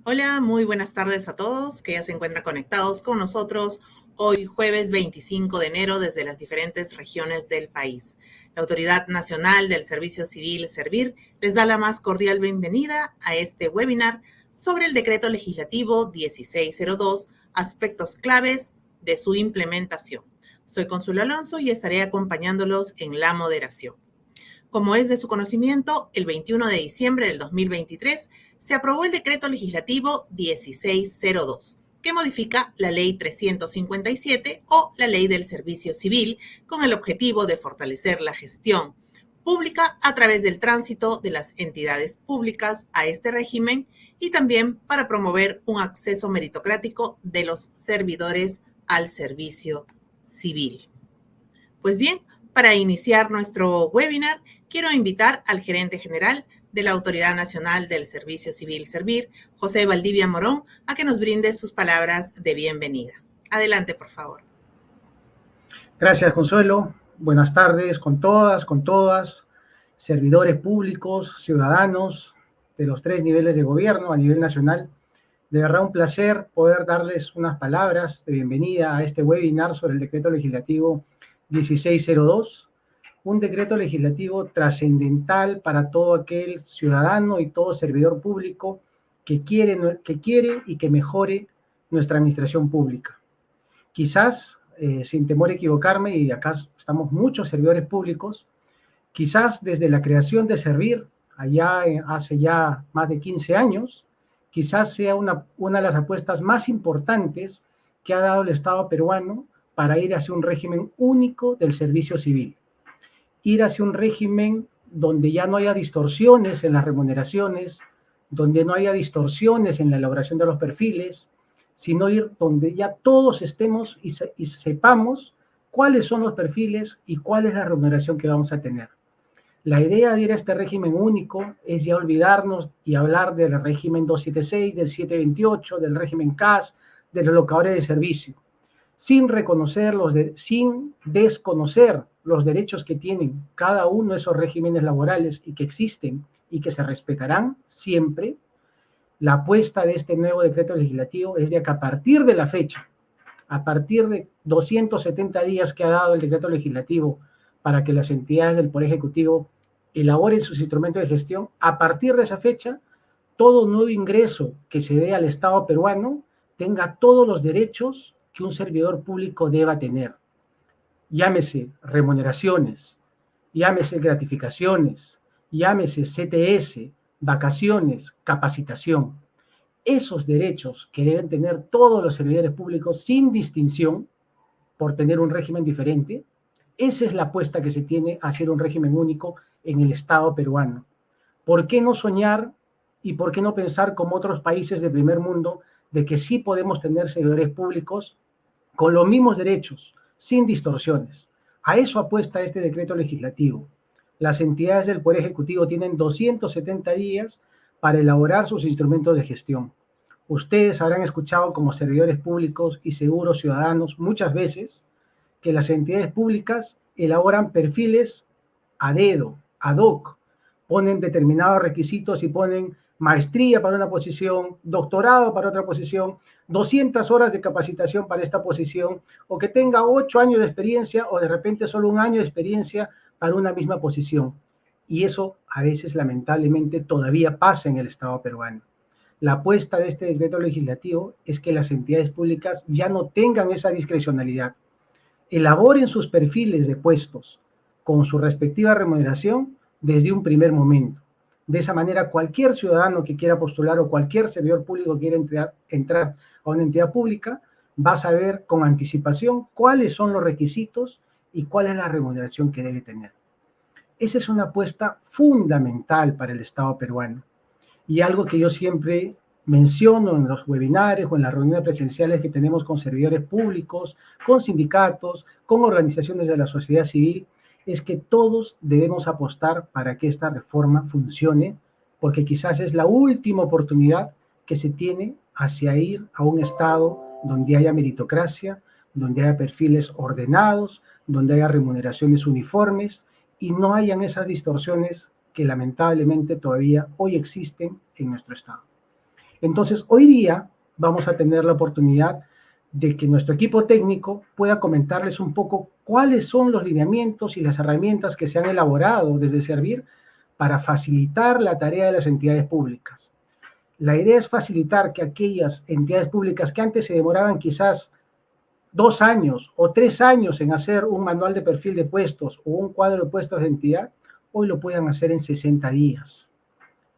Hola, muy buenas tardes a todos que ya se encuentran conectados con nosotros hoy jueves 25 de enero desde las diferentes regiones del país. La Autoridad Nacional del Servicio Civil Servir les da la más cordial bienvenida a este webinar sobre el Decreto Legislativo 1602, aspectos claves de su implementación. Soy Consuelo Alonso y estaré acompañándolos en la moderación. Como es de su conocimiento, el 21 de diciembre del 2023 se aprobó el Decreto Legislativo 1602, que modifica la Ley 357 o la Ley del Servicio Civil con el objetivo de fortalecer la gestión pública a través del tránsito de las entidades públicas a este régimen y también para promover un acceso meritocrático de los servidores al servicio civil. Pues bien, para iniciar nuestro webinar, quiero invitar al gerente general de la Autoridad Nacional del Servicio Civil Servir, José Valdivia Morón, a que nos brinde sus palabras de bienvenida. Adelante, por favor. Gracias, Consuelo. Buenas tardes con todas, servidores públicos, ciudadanos de los 3 niveles de gobierno a nivel nacional. De verdad, un placer poder darles unas palabras de bienvenida a este webinar sobre el Decreto Legislativo 1602, un decreto legislativo trascendental para todo aquel ciudadano y todo servidor público que quiere y que mejore nuestra administración pública. Quizás, sin temor a equivocarme, y acá estamos muchos servidores públicos, quizás desde la creación de Servir, allá hace ya más de 15 años, quizás sea una de las apuestas más importantes que ha dado el Estado peruano para ir hacia un régimen único del servicio civil. Ir hacia un régimen donde ya no haya distorsiones en las remuneraciones, donde no haya distorsiones en la elaboración de los perfiles, sino ir donde ya todos estemos y sepamos cuáles son los perfiles y cuál es la remuneración que vamos a tener. La idea de ir a este régimen único es ya olvidarnos y hablar del régimen 276, del 728, del régimen CAS, de los locadores de servicio, sin desconocer los derechos que tienen cada uno de esos regímenes laborales y que existen y que se respetarán siempre. La apuesta de este nuevo decreto legislativo es de que a partir de la fecha, a partir de 270 días que ha dado el decreto legislativo para que las entidades del Poder Ejecutivo elaboren sus instrumentos de gestión, a partir de esa fecha, todo nuevo ingreso que se dé al Estado peruano tenga todos los derechos que un servidor público deba tener. Llámese remuneraciones, llámese gratificaciones, llámese CTS, vacaciones, capacitación. Esos derechos que deben tener todos los servidores públicos sin distinción por tener un régimen diferente, esa es la apuesta que se tiene a hacer un régimen único en el Estado peruano. ¿Por qué no soñar y por qué no pensar como otros países del primer mundo de que sí podemos tener servidores públicos con los mismos derechos, sin distorsiones? A eso apuesta este decreto legislativo. Las entidades del Poder Ejecutivo tienen 270 días para elaborar sus instrumentos de gestión. Ustedes habrán escuchado como servidores públicos y seguros ciudadanos muchas veces que las entidades públicas elaboran perfiles a dedo, ad hoc, ponen determinados requisitos y ponen maestría para una posición, doctorado para otra posición, 200 horas de capacitación para esta posición, o que tenga 8 años de experiencia o de repente solo 1 año de experiencia para una misma posición. Y eso a veces lamentablemente todavía pasa en el Estado peruano. La apuesta de este decreto legislativo es que las entidades públicas ya no tengan esa discrecionalidad, elaboren sus perfiles de puestos con su respectiva remuneración desde un primer momento. De esa manera, cualquier ciudadano que quiera postular o cualquier servidor público que quiera entrar a una entidad pública va a saber con anticipación cuáles son los requisitos y cuál es la remuneración que debe tener. Esa es una apuesta fundamental para el Estado peruano y algo que yo siempre menciono en los webinarios o en las reuniones presenciales que tenemos con servidores públicos, con sindicatos, con organizaciones de la sociedad civil, es que todos debemos apostar para que esta reforma funcione, porque quizás es la última oportunidad que se tiene hacia ir a un Estado donde haya meritocracia, donde haya perfiles ordenados, donde haya remuneraciones uniformes y no hayan esas distorsiones que lamentablemente todavía hoy existen en nuestro Estado. Entonces, hoy día vamos a tener la oportunidad de que nuestro equipo técnico pueda comentarles un poco cuáles son los lineamientos y las herramientas que se han elaborado desde Servir para facilitar la tarea de las entidades públicas. La idea es facilitar que aquellas entidades públicas que antes se demoraban quizás 2 años o 3 años en hacer un manual de perfil de puestos o un cuadro de puestos de entidad, hoy lo puedan hacer en 60 días.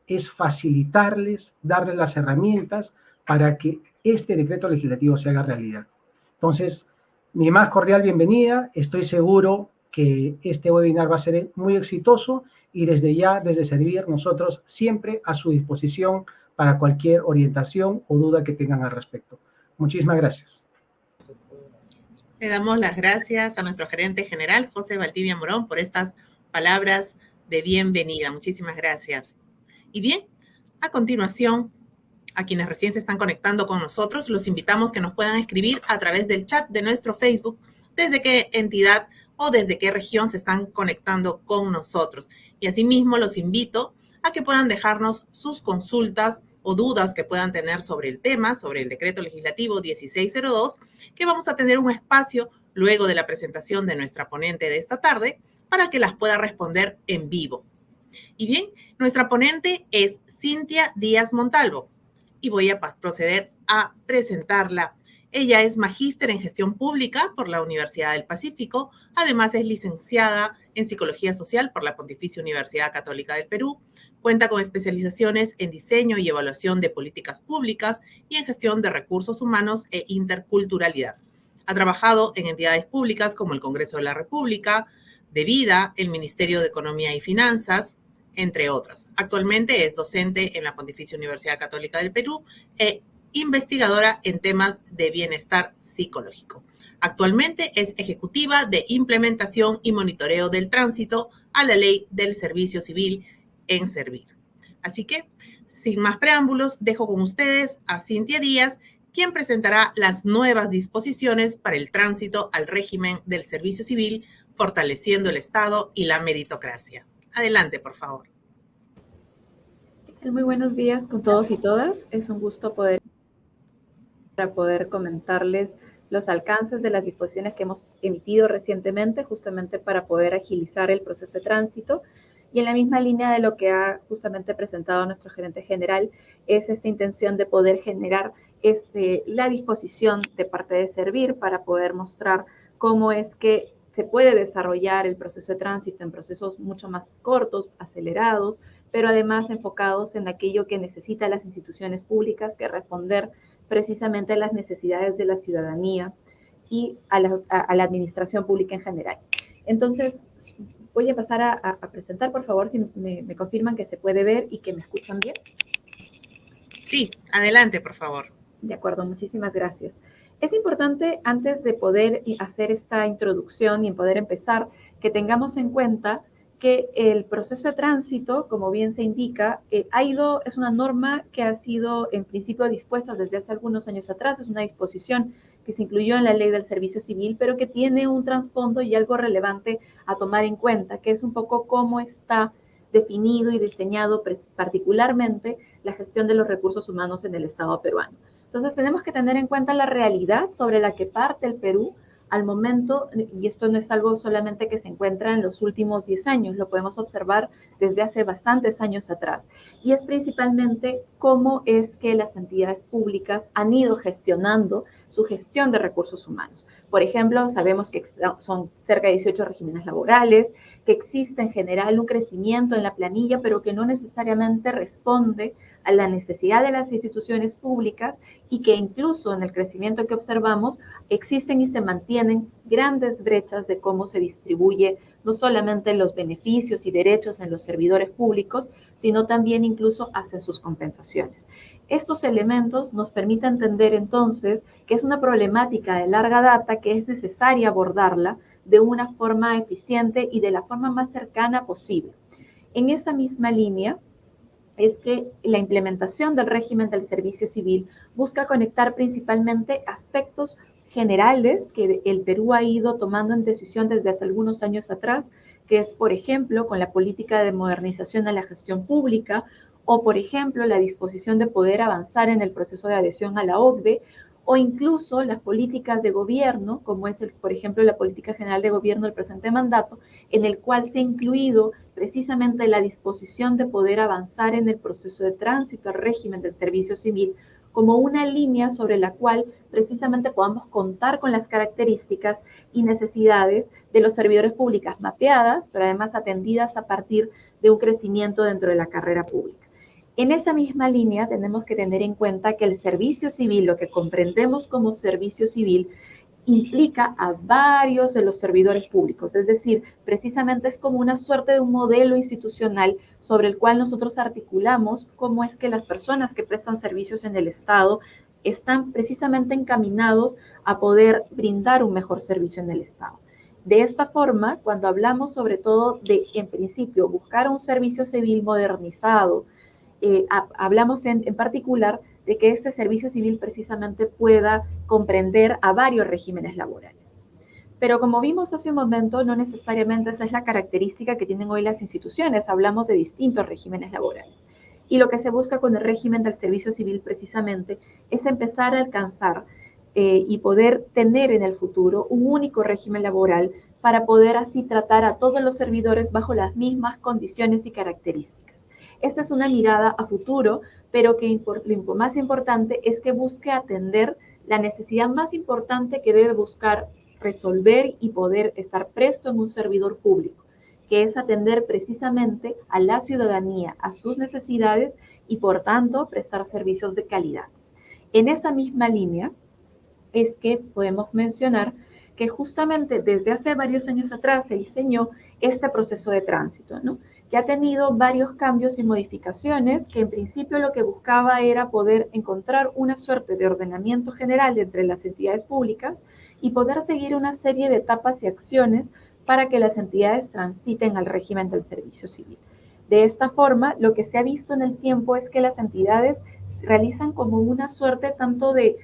Es facilitarles, darles las herramientas para que este decreto legislativo se haga realidad. Entonces, mi más cordial bienvenida. Estoy seguro que este webinar va a ser muy exitoso y desde ya, desde Servir, nosotros siempre a su disposición para cualquier orientación o duda que tengan al respecto. Muchísimas gracias. Le damos las gracias a nuestro gerente general, José Valdivia Morón, por estas palabras de bienvenida. Muchísimas gracias. Y bien, a continuación, a quienes recién se están conectando con nosotros, los invitamos que nos puedan escribir a través del chat de nuestro Facebook desde qué entidad o desde qué región se están conectando con nosotros. Y asimismo los invito a que puedan dejarnos sus consultas o dudas que puedan tener sobre el tema, sobre el decreto legislativo 1602, que vamos a tener un espacio luego de la presentación de nuestra ponente de esta tarde para que las pueda responder en vivo. Y bien, nuestra ponente es Cintia Díaz Montalvo y voy a proceder a presentarla. Ella es magíster en gestión pública por la Universidad del Pacífico, además es licenciada en psicología social por la Pontificia Universidad Católica del Perú, cuenta con especializaciones en diseño y evaluación de políticas públicas y en gestión de recursos humanos e interculturalidad. Ha trabajado en entidades públicas como el Congreso de la República, de Vida, el Ministerio de Economía y Finanzas, entre otras. Actualmente es docente en la Pontificia Universidad Católica del Perú e investigadora en temas de bienestar psicológico. Actualmente es ejecutiva de implementación y monitoreo del tránsito a la Ley del Servicio Civil en Servir. Así que, sin más preámbulos, dejo con ustedes a Cintia Díaz, quien presentará las nuevas disposiciones para el tránsito al régimen del servicio civil, fortaleciendo el Estado y la meritocracia. Adelante, por favor. Muy buenos días con todos y todas. Es un gusto poder comentarles los alcances de las disposiciones que hemos emitido recientemente, justamente para poder agilizar el proceso de tránsito. Y en la misma línea de lo que ha justamente presentado nuestro gerente general, es esta intención de poder generar la disposición de parte de Servir para poder mostrar cómo es que se puede desarrollar el proceso de tránsito en procesos mucho más cortos, acelerados, pero además enfocados en aquello que necesitan las instituciones públicas, que responder precisamente a las necesidades de la ciudadanía y a la administración pública en general. Entonces, voy a pasar a presentar, por favor, si me confirman que se puede ver y que me escuchan bien. Sí, adelante, por favor. De acuerdo, muchísimas gracias. Es importante, antes de poder hacer esta introducción y poder empezar, que tengamos en cuenta que el proceso de tránsito, como bien se indica, es una norma que ha sido en principio dispuesta desde hace algunos años atrás, es una disposición que se incluyó en la Ley del Servicio Civil, pero que tiene un trasfondo y algo relevante a tomar en cuenta, que es un poco cómo está definido y diseñado particularmente la gestión de los recursos humanos en el Estado peruano. Entonces tenemos que tener en cuenta la realidad sobre la que parte el Perú al momento, y esto no es algo solamente que se encuentra en los últimos 10 años, lo podemos observar desde hace bastantes años atrás, y es principalmente cómo es que las entidades públicas han ido gestionando su gestión de recursos humanos. Por ejemplo, sabemos que son cerca de 18 regímenes laborales, que existe en general un crecimiento en la planilla, pero que no necesariamente responde a la necesidad de las instituciones públicas, y que incluso en el crecimiento que observamos existen y se mantienen grandes brechas de cómo se distribuye no solamente los beneficios y derechos en los servidores públicos, sino también incluso hasta sus compensaciones. Estos elementos nos permiten entender entonces que es una problemática de larga data que es necesaria abordarla de una forma eficiente y de la forma más cercana posible. En esa misma línea es que la implementación del régimen del servicio civil busca conectar principalmente aspectos generales que el Perú ha ido tomando en decisión desde hace algunos años atrás, que es, por ejemplo, con la política de modernización de la gestión pública, o, por ejemplo, la disposición de poder avanzar en el proceso de adhesión a la OCDE, o incluso las políticas de gobierno, como es, por ejemplo, la política general de gobierno del presente mandato, en el cual se ha incluido precisamente la disposición de poder avanzar en el proceso de tránsito al régimen del servicio civil como una línea sobre la cual precisamente podamos contar con las características y necesidades de los servidores públicos mapeadas, pero además atendidas a partir de un crecimiento dentro de la carrera pública. En esa misma línea tenemos que tener en cuenta que el servicio civil, lo que comprendemos como servicio civil, implica a varios de los servidores públicos, es decir, precisamente es como una suerte de un modelo institucional sobre el cual nosotros articulamos cómo es que las personas que prestan servicios en el Estado están precisamente encaminados a poder brindar un mejor servicio en el Estado. De esta forma, cuando hablamos sobre todo de, en principio, buscar un servicio civil modernizado, hablamos en particular de que este servicio civil precisamente pueda comprender a varios regímenes laborales. Pero como vimos hace un momento, no necesariamente esa es la característica que tienen hoy las instituciones. Hablamos de distintos regímenes laborales. Y lo que se busca con el régimen del servicio civil precisamente es empezar a alcanzar y poder tener en el futuro un único régimen laboral para poder así tratar a todos los servidores bajo las mismas condiciones y características. Esta es una mirada a futuro, pero que lo más importante es que busque atender la necesidad más importante que debe buscar resolver y poder estar presto en un servidor público, que es atender precisamente a la ciudadanía, a sus necesidades y, por tanto, prestar servicios de calidad. En esa misma línea es que podemos mencionar que justamente desde hace varios años atrás se diseñó este proceso de tránsito, ¿no?, que ha tenido varios cambios y modificaciones, que en principio lo que buscaba era poder encontrar una suerte de ordenamiento general entre las entidades públicas y poder seguir una serie de etapas y acciones para que las entidades transiten al régimen del servicio civil. De esta forma, lo que se ha visto en el tiempo es que las entidades realizan como una suerte tanto de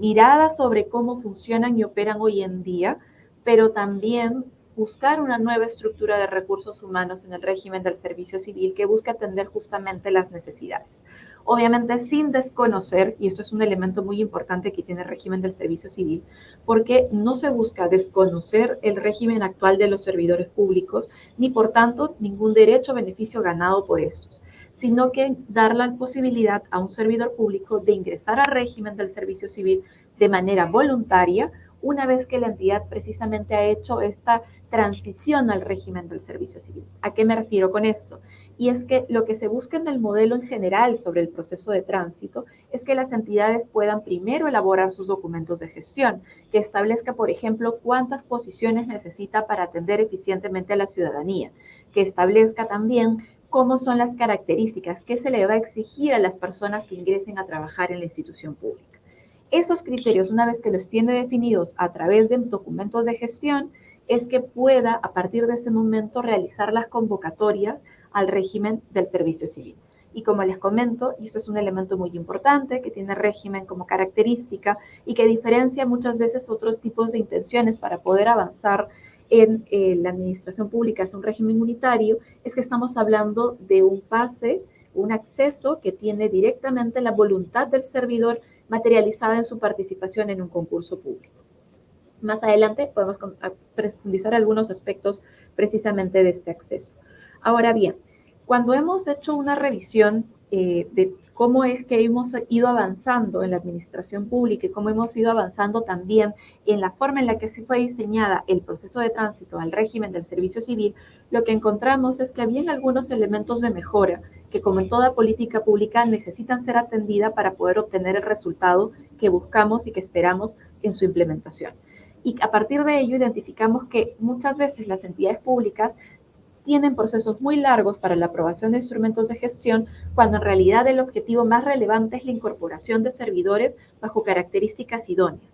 mirada sobre cómo funcionan y operan hoy en día, pero también buscar una nueva estructura de recursos humanos en el régimen del servicio civil que busque atender justamente las necesidades. Obviamente sin desconocer, y esto es un elemento muy importante que tiene el régimen del servicio civil, porque no se busca desconocer el régimen actual de los servidores públicos, ni por tanto ningún derecho o beneficio ganado por estos, sino que dar la posibilidad a un servidor público de ingresar al régimen del servicio civil de manera voluntaria, una vez que la entidad precisamente ha hecho esta transición al régimen del servicio civil. ¿A qué me refiero con esto? Y es que lo que se busca en el modelo en general sobre el proceso de tránsito es que las entidades puedan primero elaborar sus documentos de gestión, que establezca, por ejemplo, cuántas posiciones necesita para atender eficientemente a la ciudadanía, que establezca también cómo son las características que se le va a exigir a las personas que ingresen a trabajar en la institución pública. Esos criterios, una vez que los tiene definidos a través de documentos de gestión, es que pueda, a partir de ese momento, realizar las convocatorias al régimen del servicio civil. Y como les comento, y esto es un elemento muy importante que tiene régimen como característica y que diferencia muchas veces otros tipos de intenciones para poder avanzar en la administración pública, es un régimen unitario, es que estamos hablando de un pase, un acceso que tiene directamente la voluntad del servidor materializada en su participación en un concurso público. Más adelante podemos profundizar algunos aspectos precisamente de este acceso. Ahora bien, cuando hemos hecho una revisión de cómo es que hemos ido avanzando en la administración pública y cómo hemos ido avanzando también en la forma en la que se fue diseñada el proceso de tránsito al régimen del servicio civil, lo que encontramos es que habían algunos elementos de mejora que, como en toda política pública, necesitan ser atendidas para poder obtener el resultado que buscamos y que esperamos en su implementación. Y a partir de ello identificamos que muchas veces las entidades públicas tienen procesos muy largos para la aprobación de instrumentos de gestión, cuando en realidad el objetivo más relevante es la incorporación de servidores bajo características idóneas.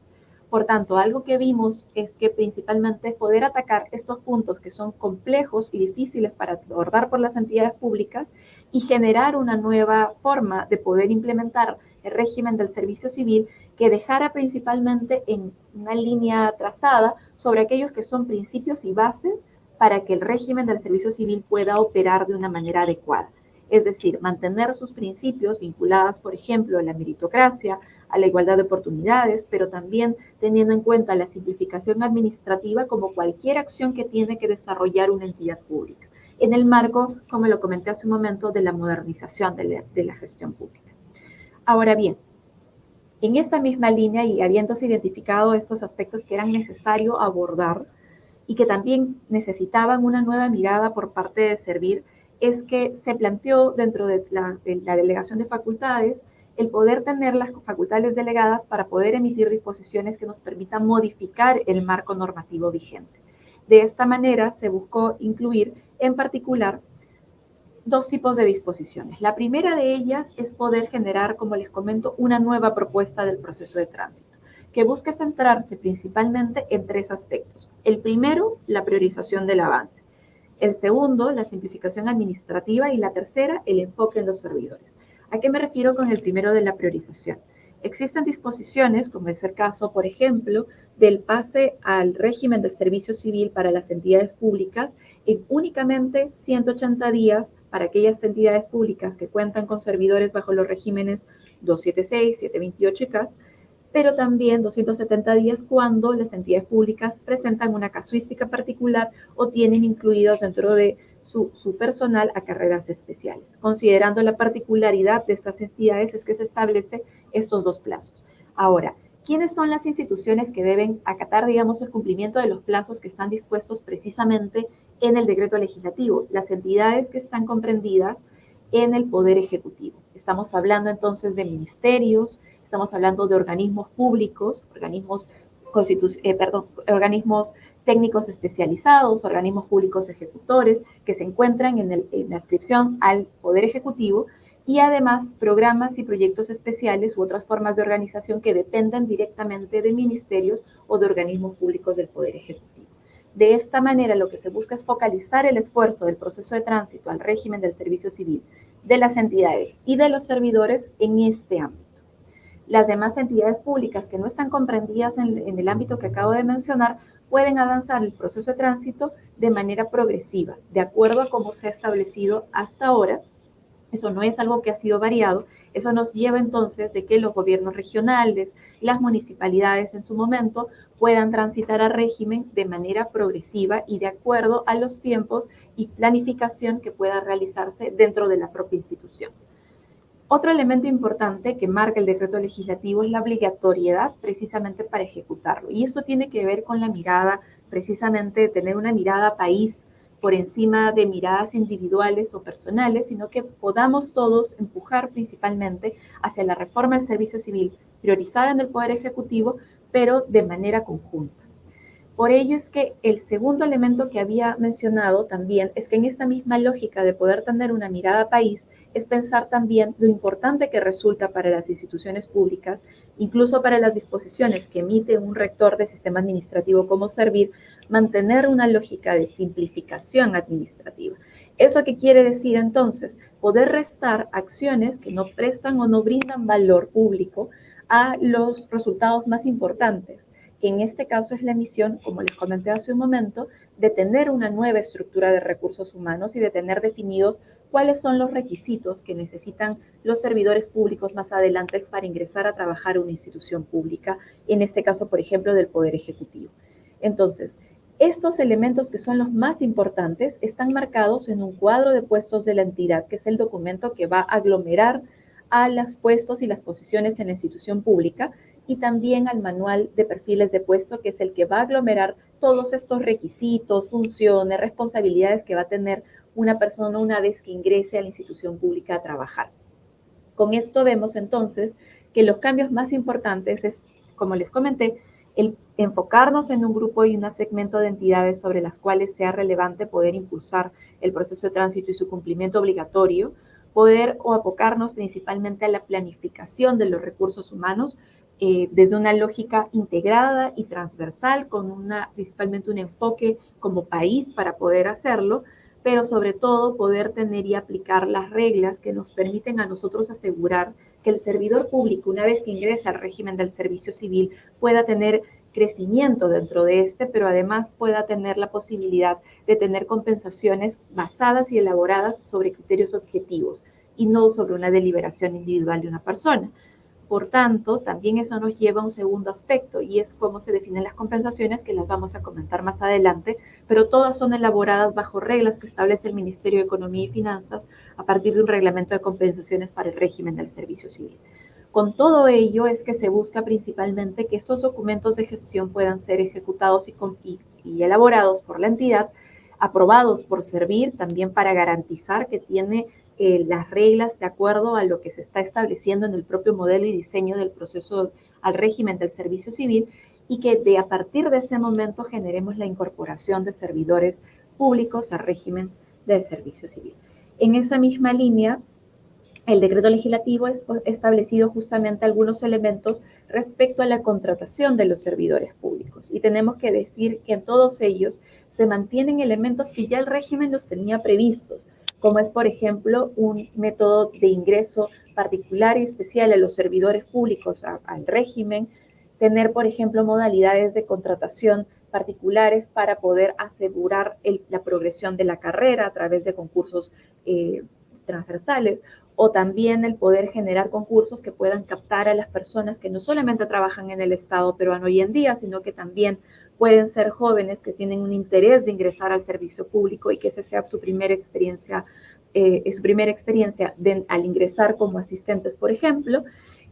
Por tanto, algo que vimos es que principalmente es poder atacar estos puntos que son complejos y difíciles para abordar por las entidades públicas y generar una nueva forma de poder implementar el régimen del servicio civil que dejara principalmente en una línea trazada sobre aquellos que son principios y bases para que el régimen del servicio civil pueda operar de una manera adecuada. Es decir, mantener sus principios vinculados, por ejemplo, a la meritocracia, a la igualdad de oportunidades, pero también teniendo en cuenta la simplificación administrativa como cualquier acción que tiene que desarrollar una entidad pública, en el marco, como lo comenté hace un momento, de la modernización de la gestión pública. Ahora bien, en esa misma línea y habiéndose identificado estos aspectos que eran necesario abordar, y que también necesitaban una nueva mirada por parte de Servir, es que se planteó dentro de la delegación de facultades el poder tener las facultades delegadas para poder emitir disposiciones que nos permitan modificar el marco normativo vigente. De esta manera se buscó incluir en particular dos tipos de disposiciones. La primera de ellas es poder generar, como les comento, una nueva propuesta del proceso de tránsito, que busca centrarse principalmente en tres aspectos. El primero, la priorización del avance. El segundo, la simplificación administrativa. Y la tercera, el enfoque en los servidores. ¿A qué me refiero con el primero de la priorización? Existen disposiciones, como es el caso, por ejemplo, del pase al régimen del servicio civil para las entidades públicas en únicamente 180 días para aquellas entidades públicas que cuentan con servidores bajo los regímenes 276, 728 y CAS, pero también 270 días cuando las entidades públicas presentan una casuística particular o tienen incluidos dentro de su personal a carreras especiales. Considerando la particularidad de estas entidades es que se establece estos dos plazos. Ahora, ¿quiénes son las instituciones que deben acatar, digamos, el cumplimiento de los plazos que están dispuestos precisamente en el decreto legislativo? Las entidades que están comprendidas en el Poder Ejecutivo. Estamos hablando entonces de ministerios, estamos hablando de organismos públicos, organismos técnicos especializados, organismos públicos ejecutores que se encuentran en la adscripción al Poder Ejecutivo, y además programas y proyectos especiales u otras formas de organización que dependen directamente de ministerios o de organismos públicos del Poder Ejecutivo. De esta manera, lo que se busca es focalizar el esfuerzo del proceso de tránsito al régimen del servicio civil, de las entidades y de los servidores en este ámbito. Las demás entidades públicas que no están comprendidas en el ámbito que acabo de mencionar pueden avanzar el proceso de tránsito de manera progresiva, de acuerdo a cómo se ha establecido hasta ahora. Eso no es algo que ha sido variado. Eso nos lleva entonces de que los gobiernos regionales, las municipalidades en su momento puedan transitar al régimen de manera progresiva y de acuerdo a los tiempos y planificación que pueda realizarse dentro de la propia institución. Otro elemento importante que marca el decreto legislativo es la obligatoriedad precisamente para ejecutarlo. Y esto tiene que ver con la mirada, precisamente de tener una mirada país por encima de miradas individuales o personales, sino que podamos todos empujar principalmente hacia la reforma del servicio civil, priorizada en el Poder Ejecutivo, pero de manera conjunta. Por ello es que el segundo elemento que había mencionado también es que en esta misma lógica de poder tener una mirada país, es pensar también lo importante que resulta para las instituciones públicas, incluso para las disposiciones que emite un rector de sistema administrativo como Servir, mantener una lógica de simplificación administrativa. ¿Eso qué quiere decir entonces? Poder restar acciones que no prestan o no brindan valor público a los resultados más importantes, que en este caso es la misión, como les comenté hace un momento, de tener una nueva estructura de recursos humanos y de tener definidos cuáles son los requisitos que necesitan los servidores públicos más adelante para ingresar a trabajar a una institución pública, en este caso, por ejemplo, del Poder Ejecutivo. Entonces, estos elementos que son los más importantes están marcados en un cuadro de puestos de la entidad, que es el documento que va a aglomerar a los puestos y las posiciones en la institución pública, y también al manual de perfiles de puesto, que es el que va a aglomerar todos estos requisitos, funciones, responsabilidades que va a tener una persona una vez que ingrese a la institución pública a trabajar. Con esto vemos entonces que los cambios más importantes es, como les comenté, el enfocarnos en un grupo y un segmento de entidades sobre las cuales sea relevante poder impulsar el proceso de tránsito y su cumplimiento obligatorio, poder o abocarnos principalmente a la planificación de los recursos humanos desde una lógica integrada y transversal, con principalmente un enfoque como país para poder hacerlo, pero sobre todo poder tener y aplicar las reglas que nos permiten a nosotros asegurar que el servidor público, una vez que ingresa al régimen del servicio civil, pueda tener crecimiento dentro de pero además pueda tener la posibilidad de tener compensaciones basadas y elaboradas sobre criterios objetivos y no sobre una deliberación individual de una persona. Por tanto, también eso nos lleva a un segundo aspecto, y es cómo se definen las compensaciones, que las vamos a comentar más adelante, pero todas son elaboradas bajo reglas que establece el Ministerio de Economía y Finanzas a partir de un reglamento de compensaciones para el régimen del servicio civil. Con todo ello es que se busca principalmente que estos documentos de gestión puedan ser ejecutados y elaborados por la entidad, aprobados por Servir, también para garantizar que tiene las reglas de acuerdo a lo que se está estableciendo en el propio modelo y diseño del proceso al régimen del servicio civil, y que a partir de ese momento generemos la incorporación de servidores públicos al régimen del servicio civil. En esa misma línea, el decreto legislativo ha establecido justamente algunos elementos respecto a la contratación de los servidores públicos, y tenemos que decir que en todos ellos se mantienen elementos que ya el régimen los tenía previstos, como es, por ejemplo, un método de ingreso particular y especial a los servidores públicos al régimen, tener, por ejemplo, modalidades de contratación particulares para poder asegurar la progresión de la carrera a través de concursos transversales, o también el poder generar concursos que puedan captar a las personas que no solamente trabajan en el Estado peruano hoy en día, sino que también pueden ser jóvenes que tienen un interés de ingresar al servicio público y que esa sea su primera experiencia al ingresar como asistentes, por ejemplo,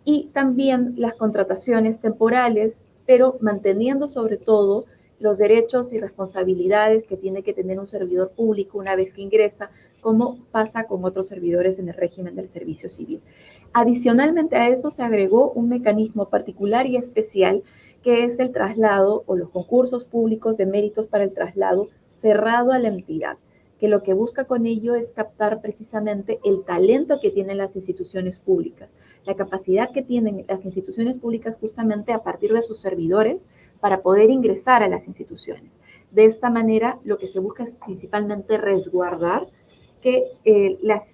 y también las contrataciones temporales, pero manteniendo sobre todo los derechos y responsabilidades que tiene que tener un servidor público una vez que ingresa, como pasa con otros servidores en el régimen del servicio civil. Adicionalmente a eso se agregó un mecanismo particular y especial, que es el traslado o los concursos públicos de méritos para el traslado cerrado a la entidad, que lo que busca con ello es captar precisamente el talento que tienen las instituciones públicas, la capacidad que tienen las instituciones públicas justamente a partir de sus servidores para poder ingresar a las instituciones. De esta manera, lo que se busca es principalmente resguardar que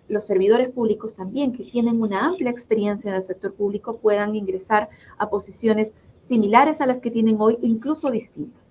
los servidores públicos también, que tienen una amplia experiencia en el sector público, puedan ingresar a posiciones similares a las que tienen hoy, incluso distintas.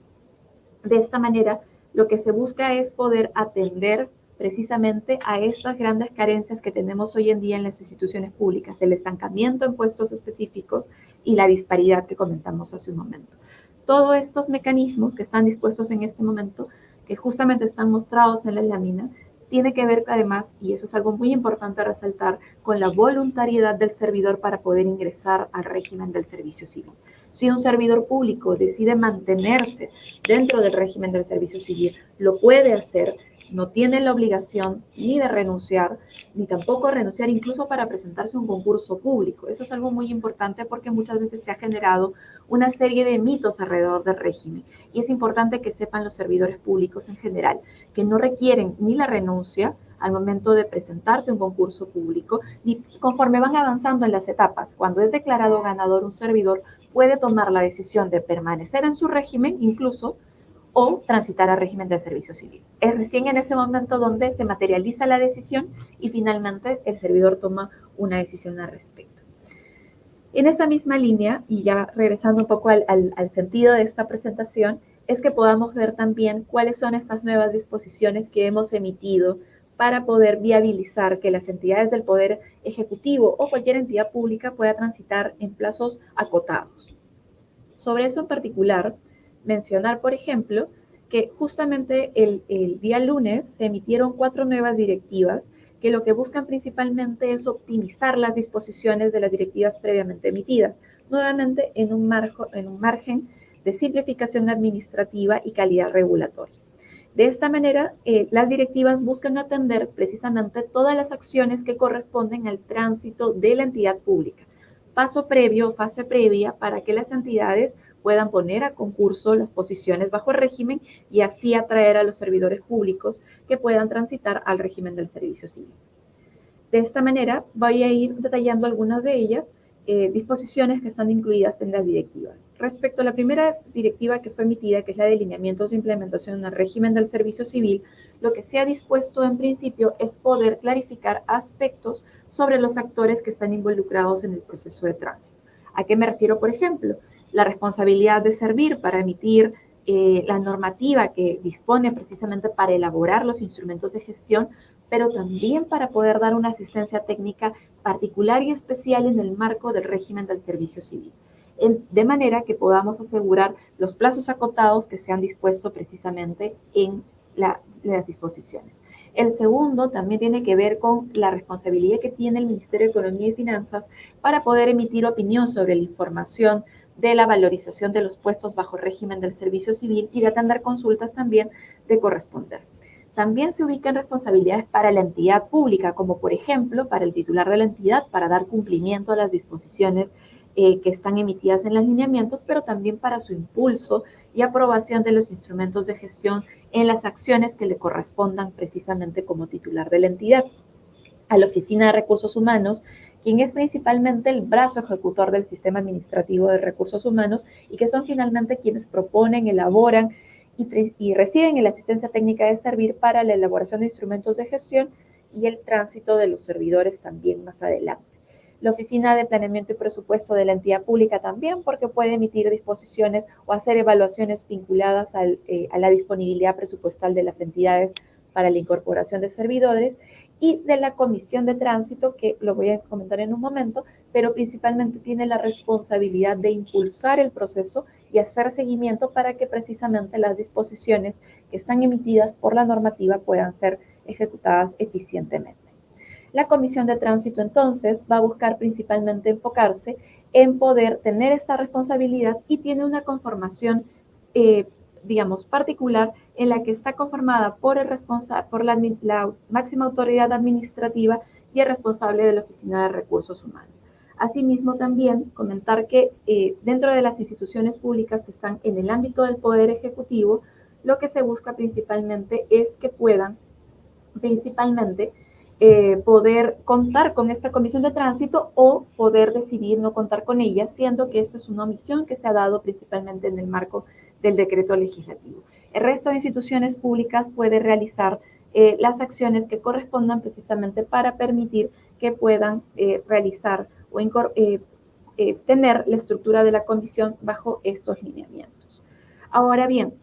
De esta manera, lo que se busca es poder atender precisamente a estas grandes carencias que tenemos hoy en día en las instituciones públicas, el estancamiento en puestos específicos y la disparidad que comentamos hace un momento. Todos estos mecanismos que están dispuestos en este momento, que justamente están mostrados en la lámina, tiene que ver además, y eso es algo muy importante a resaltar, con la voluntariedad del servidor para poder ingresar al régimen del servicio civil. Si un servidor público decide mantenerse dentro del régimen del servicio civil, lo puede hacer, no tiene la obligación ni de renunciar, ni tampoco renunciar incluso para presentarse a un concurso público. Eso es algo muy importante porque muchas veces se ha generado una serie de mitos alrededor del régimen, y es importante que sepan los servidores públicos en general que no requieren ni la renuncia al momento de presentarse a un concurso público, ni conforme van avanzando en las etapas. Cuando es declarado ganador un servidor, puede tomar la decisión de permanecer en su régimen incluso, o transitar al régimen del servicio civil. Es recién en ese momento donde se materializa la decisión y finalmente el servidor toma una decisión al respecto. En esa misma línea, y ya regresando un poco al sentido de esta presentación, es que podamos ver también cuáles son estas nuevas disposiciones que hemos emitido para poder viabilizar que las entidades del Poder Ejecutivo o cualquier entidad pública pueda transitar en plazos acotados. Sobre eso en particular, mencionar, por ejemplo, que justamente el día lunes se emitieron 4 nuevas directivas que lo que buscan principalmente es optimizar las disposiciones de las directivas previamente emitidas, nuevamente en un margen de simplificación administrativa y calidad regulatoria. De esta manera, las directivas buscan atender precisamente todas las acciones que corresponden al tránsito de la entidad pública. Paso previo, fase previa, para que las entidades puedan poner a concurso las posiciones bajo el régimen y así atraer a los servidores públicos que puedan transitar al régimen del servicio civil. De esta manera, voy a ir detallando algunas de ellas, disposiciones que están incluidas en las directivas. Respecto a la primera directiva que fue emitida, que es la de lineamientos de implementación del régimen del servicio civil, lo que se ha dispuesto en principio es poder clarificar aspectos sobre los actores que están involucrados en el proceso de tránsito. ¿A qué me refiero, por ejemplo? La responsabilidad de servir para emitir la normativa que dispone precisamente para elaborar los instrumentos de gestión, pero también para poder dar una asistencia técnica particular y especial en el marco del régimen del servicio civil, de manera que podamos asegurar los plazos acotados que se han dispuesto precisamente en las disposiciones. El segundo también tiene que ver con la responsabilidad que tiene el Ministerio de Economía y Finanzas para poder emitir opinión sobre la información de la valorización de los puestos bajo régimen del servicio civil y de atender consultas también de corresponder. También se ubican responsabilidades para la entidad pública, como por ejemplo para el titular de la entidad, para dar cumplimiento a las disposiciones que están emitidas en los lineamientos, pero también para su impulso y aprobación de los instrumentos de gestión en las acciones que le correspondan precisamente como titular de la entidad. A la Oficina de Recursos Humanos, quien es principalmente el brazo ejecutor del sistema administrativo de recursos humanos y que son finalmente quienes proponen, elaboran y reciben la asistencia técnica de servir para la elaboración de instrumentos de gestión y el tránsito de los servidores también más adelante. La Oficina de Planeamiento y Presupuesto de la entidad pública también, porque puede emitir disposiciones o hacer evaluaciones vinculadas a la disponibilidad presupuestal de las entidades para la incorporación de servidores, y de la Comisión de Tránsito, que lo voy a comentar en un momento, pero principalmente tiene la responsabilidad de impulsar el proceso y hacer seguimiento para que precisamente las disposiciones que están emitidas por la normativa puedan ser ejecutadas eficientemente. La Comisión de Tránsito, entonces, va a buscar principalmente enfocarse en poder tener esta responsabilidad y tiene una conformación, digamos, particular en la que está conformada por la máxima autoridad administrativa y el responsable de la Oficina de Recursos Humanos. Asimismo, también comentar que dentro de las instituciones públicas que están en el ámbito del Poder Ejecutivo, lo que se busca principalmente es que puedan poder contar con esta comisión de tránsito o poder decidir no contar con ella, siendo que esta es una omisión que se ha dado principalmente en el marco del decreto legislativo. El resto de instituciones públicas puede realizar las acciones que correspondan precisamente para permitir que puedan realizar o tener la estructura de la comisión bajo estos lineamientos. Ahora bien,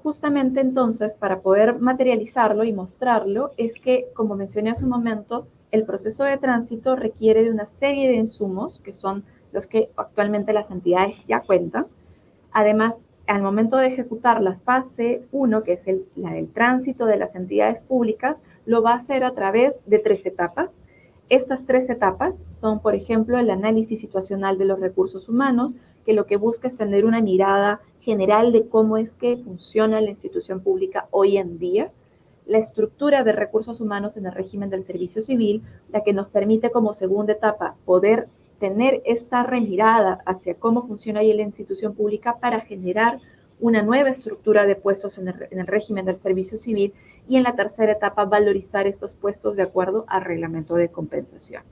justamente entonces, para poder materializarlo y mostrarlo, es que, como mencioné hace un momento, el proceso de tránsito requiere de una serie de insumos, que son los que actualmente las entidades ya cuentan. Además, al momento de ejecutar la fase 1, que es la del tránsito de las entidades públicas, lo va a hacer a través de 3 etapas. Estas 3 etapas son, por ejemplo, el análisis situacional de los recursos humanos, que lo que busca es tener una mirada general de cómo es que funciona la institución pública hoy en día, la estructura de recursos humanos en el régimen del servicio civil, la que nos permite como segunda etapa poder tener esta remirada hacia cómo funciona ahí la institución pública para generar una nueva estructura de puestos en el régimen del servicio civil, y en la tercera etapa valorizar estos puestos de acuerdo al reglamento de compensaciones.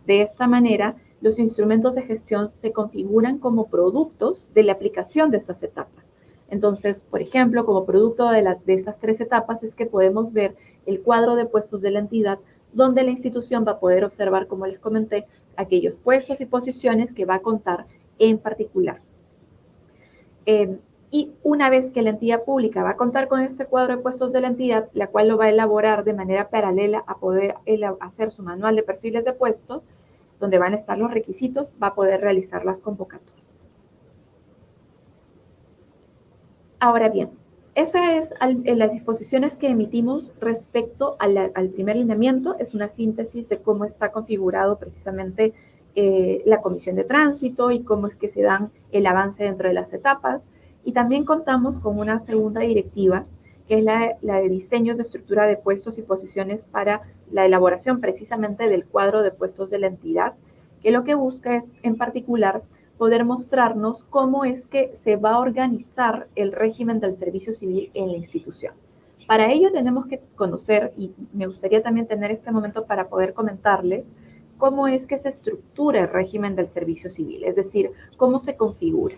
De esta manera, los instrumentos de gestión se configuran como productos de la aplicación de estas etapas. Entonces, por ejemplo, como producto de estas 3 etapas es que podemos ver el cuadro de puestos de la entidad, donde la institución va a poder observar, como les comenté, aquellos puestos y posiciones que va a contar en particular. Y una vez que la entidad pública va a contar con este cuadro de puestos de la entidad, la cual lo va a elaborar de manera paralela a poder hacer su manual de perfiles de puestos, donde van a estar los requisitos, va a poder realizar las convocatorias. Ahora bien, esas es las disposiciones que emitimos respecto al primer lineamiento. Es una síntesis de cómo está configurado precisamente la comisión de tránsito y cómo es que se dan el avance dentro de las etapas. Y también contamos con una segunda directiva, que es la de diseños de estructura de puestos y posiciones para la elaboración precisamente del cuadro de puestos de la entidad, que lo que busca es, en particular, poder mostrarnos cómo es que se va a organizar el régimen del servicio civil en la institución. Para ello tenemos que conocer, y me gustaría también tener este momento para poder comentarles, cómo es que se estructura el régimen del servicio civil, es decir, cómo se configura.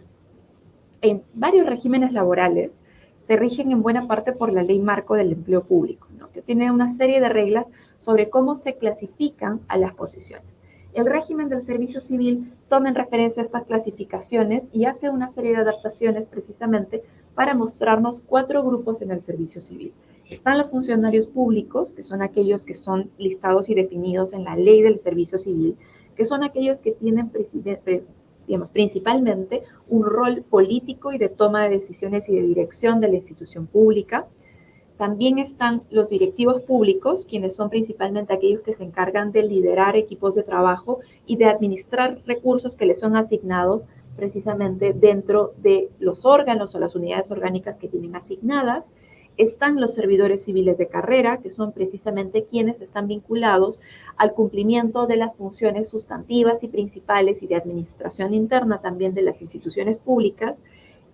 En varios regímenes laborales se rigen en buena parte por la Ley Marco del Empleo Público, ¿no? Que tiene una serie de reglas sobre cómo se clasifican a las posiciones. El régimen del servicio civil toma en referencia estas clasificaciones y hace una serie de adaptaciones precisamente para mostrarnos 4 grupos en el servicio civil. Están los funcionarios públicos, que son aquellos que son listados y definidos en la ley del servicio civil, que son aquellos que tienen principalmente un rol político y de toma de decisiones y de dirección de la institución pública. También están los directivos públicos, quienes son principalmente aquellos que se encargan de liderar equipos de trabajo y de administrar recursos que les son asignados precisamente dentro de los órganos o las unidades orgánicas que tienen asignadas. Están los servidores civiles de carrera, que son precisamente quienes están vinculados al cumplimiento de las funciones sustantivas y principales y de administración interna también de las instituciones públicas.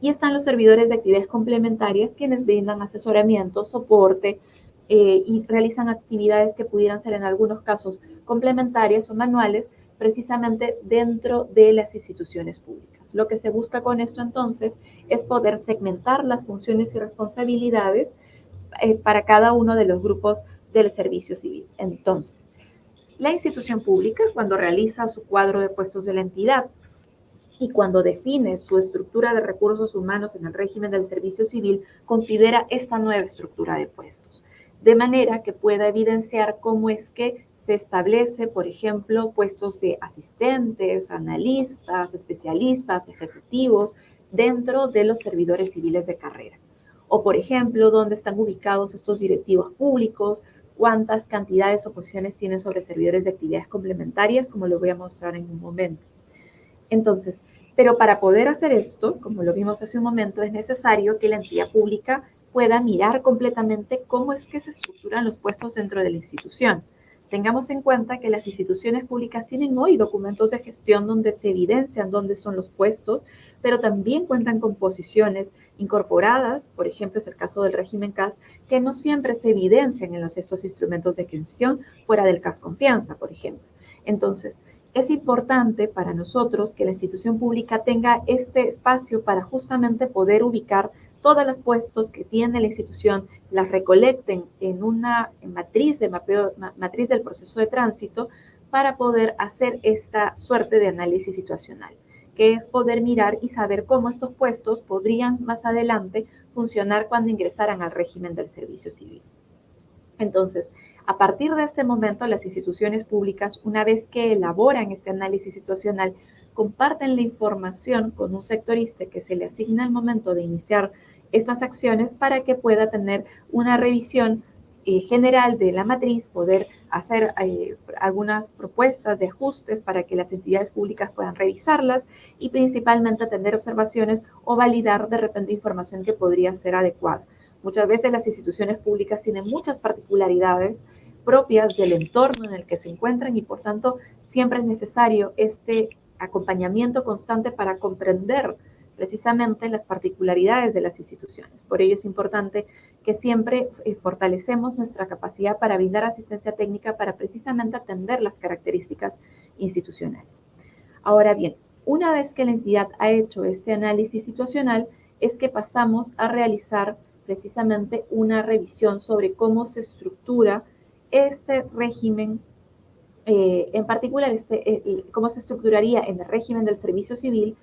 Y están los servidores de actividades complementarias, quienes brindan asesoramiento, soporte y realizan actividades que pudieran ser en algunos casos complementarias o manuales, precisamente dentro de las instituciones públicas. Lo que se busca con esto entonces es poder segmentar las funciones y responsabilidades para cada uno de los grupos del servicio civil. Entonces, la institución pública, cuando realiza su cuadro de puestos de la entidad, y cuando define su estructura de recursos humanos en el régimen del servicio civil, considera esta nueva estructura de puestos, de manera que pueda evidenciar cómo es que se establece, por ejemplo, puestos de asistentes, analistas, especialistas, ejecutivos, dentro de los servidores civiles de carrera. O, por ejemplo, dónde están ubicados estos directivos públicos, cuántas cantidades o posiciones tienen sobre servidores de actividades complementarias, como lo voy a mostrar en un momento. Entonces, pero para poder hacer esto, como lo vimos hace un momento, es necesario que la entidad pública pueda mirar completamente cómo es que se estructuran los puestos dentro de la institución. Tengamos en cuenta que las instituciones públicas tienen hoy documentos de gestión donde se evidencian dónde son los puestos, pero también cuentan con posiciones incorporadas, por ejemplo, es el caso del régimen CAS, que no siempre se evidencian en estos instrumentos de gestión fuera del CAS Confianza, por ejemplo. Entonces, es importante para nosotros que la institución pública tenga este espacio para justamente poder ubicar todos los puestos que tiene la institución, las recolecten en una matriz de mapeo, matriz del proceso de tránsito para poder hacer esta suerte de análisis situacional, que es poder mirar y saber cómo estos puestos podrían más adelante funcionar cuando ingresaran al régimen del servicio civil. Entonces, a partir de este momento, las instituciones públicas, una vez que elaboran este análisis situacional, comparten la información con un sectorista que se le asigna al momento de iniciar estas acciones para que pueda tener una revisión general de la matriz, poder hacer algunas propuestas de ajustes para que las entidades públicas puedan revisarlas y principalmente tener observaciones o validar de repente información que podría ser adecuada. Muchas veces las instituciones públicas tienen muchas particularidades propias del entorno en el que se encuentran y por tanto siempre es necesario este acompañamiento constante para comprender precisamente las particularidades de las instituciones. Por ello es importante que siempre fortalecemos nuestra capacidad para brindar asistencia técnica para precisamente atender las características institucionales. Ahora bien, una vez que la entidad ha hecho este análisis situacional, es que pasamos a realizar precisamente una revisión sobre cómo se estructura este régimen, en particular cómo se estructuraría en el régimen del servicio civil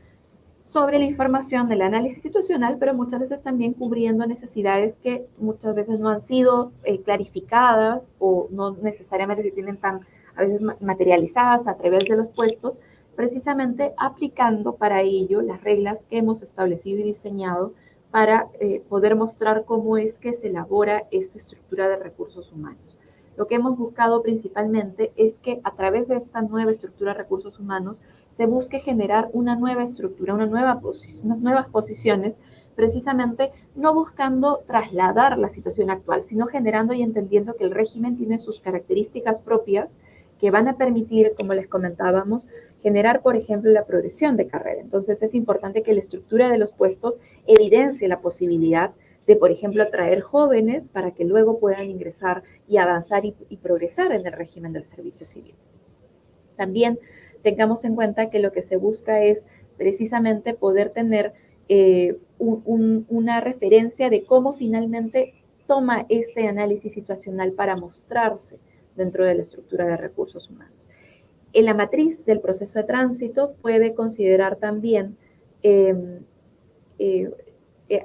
sobre la información del análisis situacional, pero muchas veces también cubriendo necesidades que muchas veces no han sido clarificadas o no necesariamente se tienen tan a veces materializadas a través de los puestos, precisamente aplicando para ello las reglas que hemos establecido y diseñado para poder mostrar cómo es que se elabora esta estructura de recursos humanos. Lo que hemos buscado principalmente es que a través de esta nueva estructura de recursos humanos se busque generar una nueva estructura, unas nuevas posiciones, precisamente no buscando trasladar la situación actual, sino generando y entendiendo que el régimen tiene sus características propias que van a permitir, como les comentábamos, generar, por ejemplo, la progresión de carrera. Entonces, es importante que la estructura de los puestos evidencie la posibilidad de, por ejemplo, atraer jóvenes para que luego puedan ingresar y avanzar y progresar en el régimen del servicio civil. También tengamos en cuenta que lo que se busca es precisamente poder tener una referencia de cómo finalmente toma este análisis situacional para mostrarse dentro de la estructura de recursos humanos. En la matriz del proceso de tránsito puede considerar también,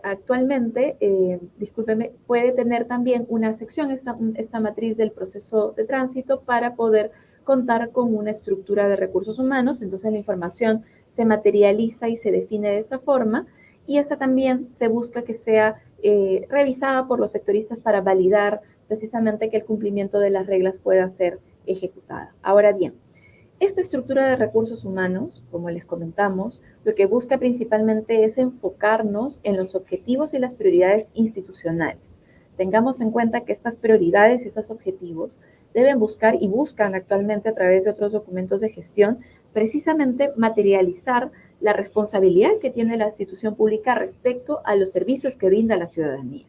actualmente, puede tener también una sección, esta matriz del proceso de tránsito, para poder contar con una estructura de recursos humanos. Entonces la información se materializa y se define de esa forma, y esa también se busca que sea revisada por los sectoristas para validar precisamente que el cumplimiento de las reglas pueda ser ejecutada. Ahora bien, esta estructura de recursos humanos, como les comentamos, lo que busca principalmente es enfocarnos en los objetivos y las prioridades institucionales. Tengamos en cuenta que estas prioridades y estos objetivos deben buscar y buscan actualmente a través de otros documentos de gestión precisamente materializar la responsabilidad que tiene la institución pública respecto a los servicios que brinda a la ciudadanía.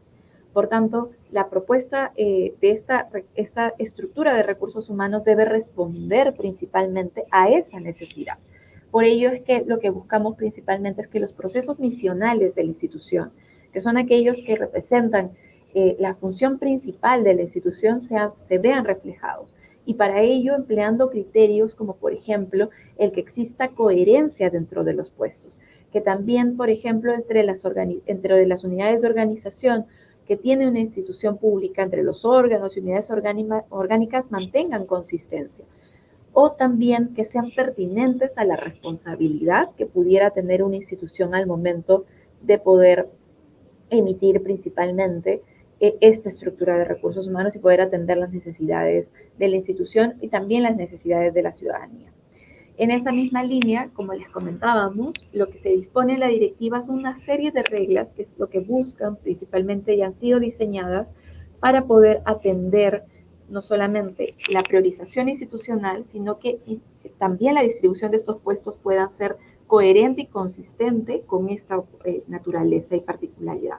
Por tanto, la propuesta de esta estructura de recursos humanos debe responder principalmente a esa necesidad. Por ello es que lo que buscamos principalmente es que los procesos misionales de la institución, que son aquellos que representan la función principal de la institución, se vean reflejados. Y para ello empleando criterios como, por ejemplo, el que exista coherencia dentro de los puestos, que también, por ejemplo, entre las unidades de organización que tiene una institución pública, entre los órganos y unidades orgánicas, mantengan consistencia, o también que sean pertinentes a la responsabilidad que pudiera tener una institución al momento de poder emitir principalmente esta estructura de recursos humanos y poder atender las necesidades de la institución y también las necesidades de la ciudadanía. En esa misma línea, como les comentábamos, lo que se dispone en la directiva es una serie de reglas que es lo que buscan principalmente y han sido diseñadas para poder atender no solamente la priorización institucional, sino que también la distribución de estos puestos pueda ser coherente y consistente con esta naturaleza y particularidad.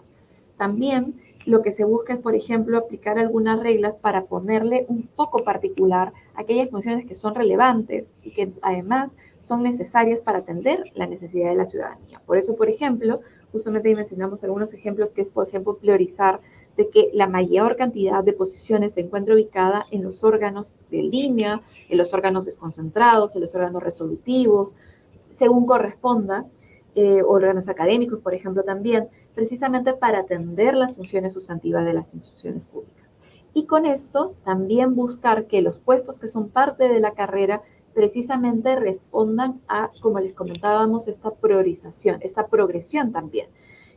También lo que se busca es, por ejemplo, aplicar algunas reglas para ponerle un foco particular a aquellas funciones que son relevantes y que además son necesarias para atender la necesidad de la ciudadanía. Por eso, por ejemplo, justamente ahí mencionamos algunos ejemplos, que es, por ejemplo, priorizar de que la mayor cantidad de posiciones se encuentre ubicada en los órganos de línea, en los órganos desconcentrados, en los órganos resolutivos, según corresponda, órganos académicos, por ejemplo, también, precisamente para atender las funciones sustantivas de las instituciones públicas. Y con esto también buscar que los puestos que son parte de la carrera precisamente respondan a, como les comentábamos, esta priorización, esta progresión también.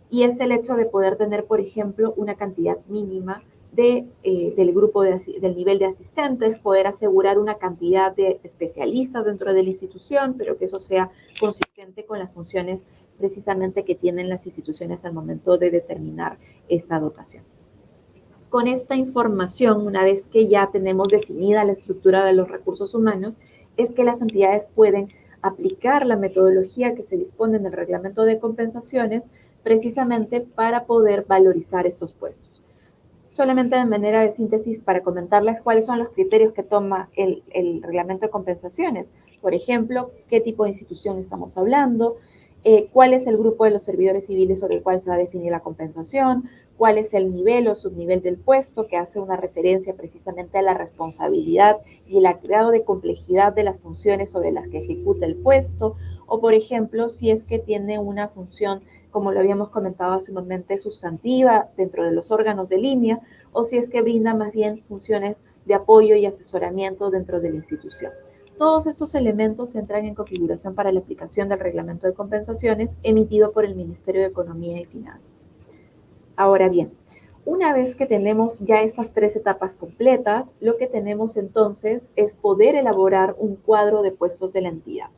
Y es el hecho de poder tener, por ejemplo, una cantidad mínima del grupo del nivel de asistentes, poder asegurar una cantidad de especialistas dentro de la institución, pero que eso sea consistente con las funciones precisamente que tienen las instituciones al momento de determinar esta dotación. Con esta información, una vez que ya tenemos definida la estructura de los recursos humanos, es que las entidades pueden aplicar la metodología que se dispone en el reglamento de compensaciones precisamente para poder valorizar estos puestos. Solamente de manera de síntesis para comentarles cuáles son los criterios que toma el reglamento de compensaciones. Por ejemplo, qué tipo de institución estamos hablando, cuál es el grupo de los servidores civiles sobre el cual se va a definir la compensación, cuál es el nivel o subnivel del puesto, que hace una referencia precisamente a la responsabilidad y el grado de complejidad de las funciones sobre las que ejecuta el puesto, o por ejemplo, si es que tiene una función, como lo habíamos comentado hace un momento, sustantiva dentro de los órganos de línea, o si es que brinda más bien funciones de apoyo y asesoramiento dentro de la institución. Todos estos elementos entran en configuración para la aplicación del reglamento de compensaciones emitido por el Ministerio de Economía y Finanzas. Ahora bien, una vez que tenemos ya estas 3 etapas completas, lo que tenemos entonces es poder elaborar un cuadro de puestos de la entidad.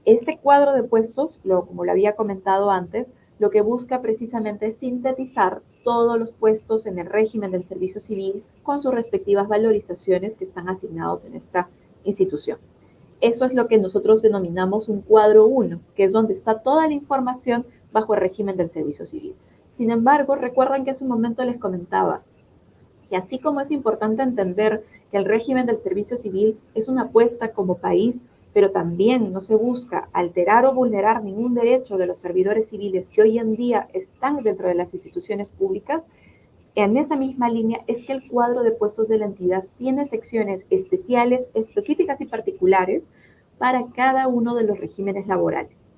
Este cuadro de puestos, como lo había comentado antes, lo que busca precisamente es sintetizar todos los puestos en el régimen del servicio civil con sus respectivas valorizaciones que están asignados en esta institución. Eso es lo que nosotros denominamos un cuadro 1, que es donde está toda la información bajo el régimen del servicio civil. Sin embargo, recuerdan que hace un momento les comentaba que así como es importante entender que el régimen del servicio civil es una apuesta como país, pero también no se busca alterar o vulnerar ningún derecho de los servidores civiles que hoy en día están dentro de las instituciones públicas, en esa misma línea es que el cuadro de puestos de la entidad tiene secciones especiales, específicas y particulares para cada uno de los regímenes laborales,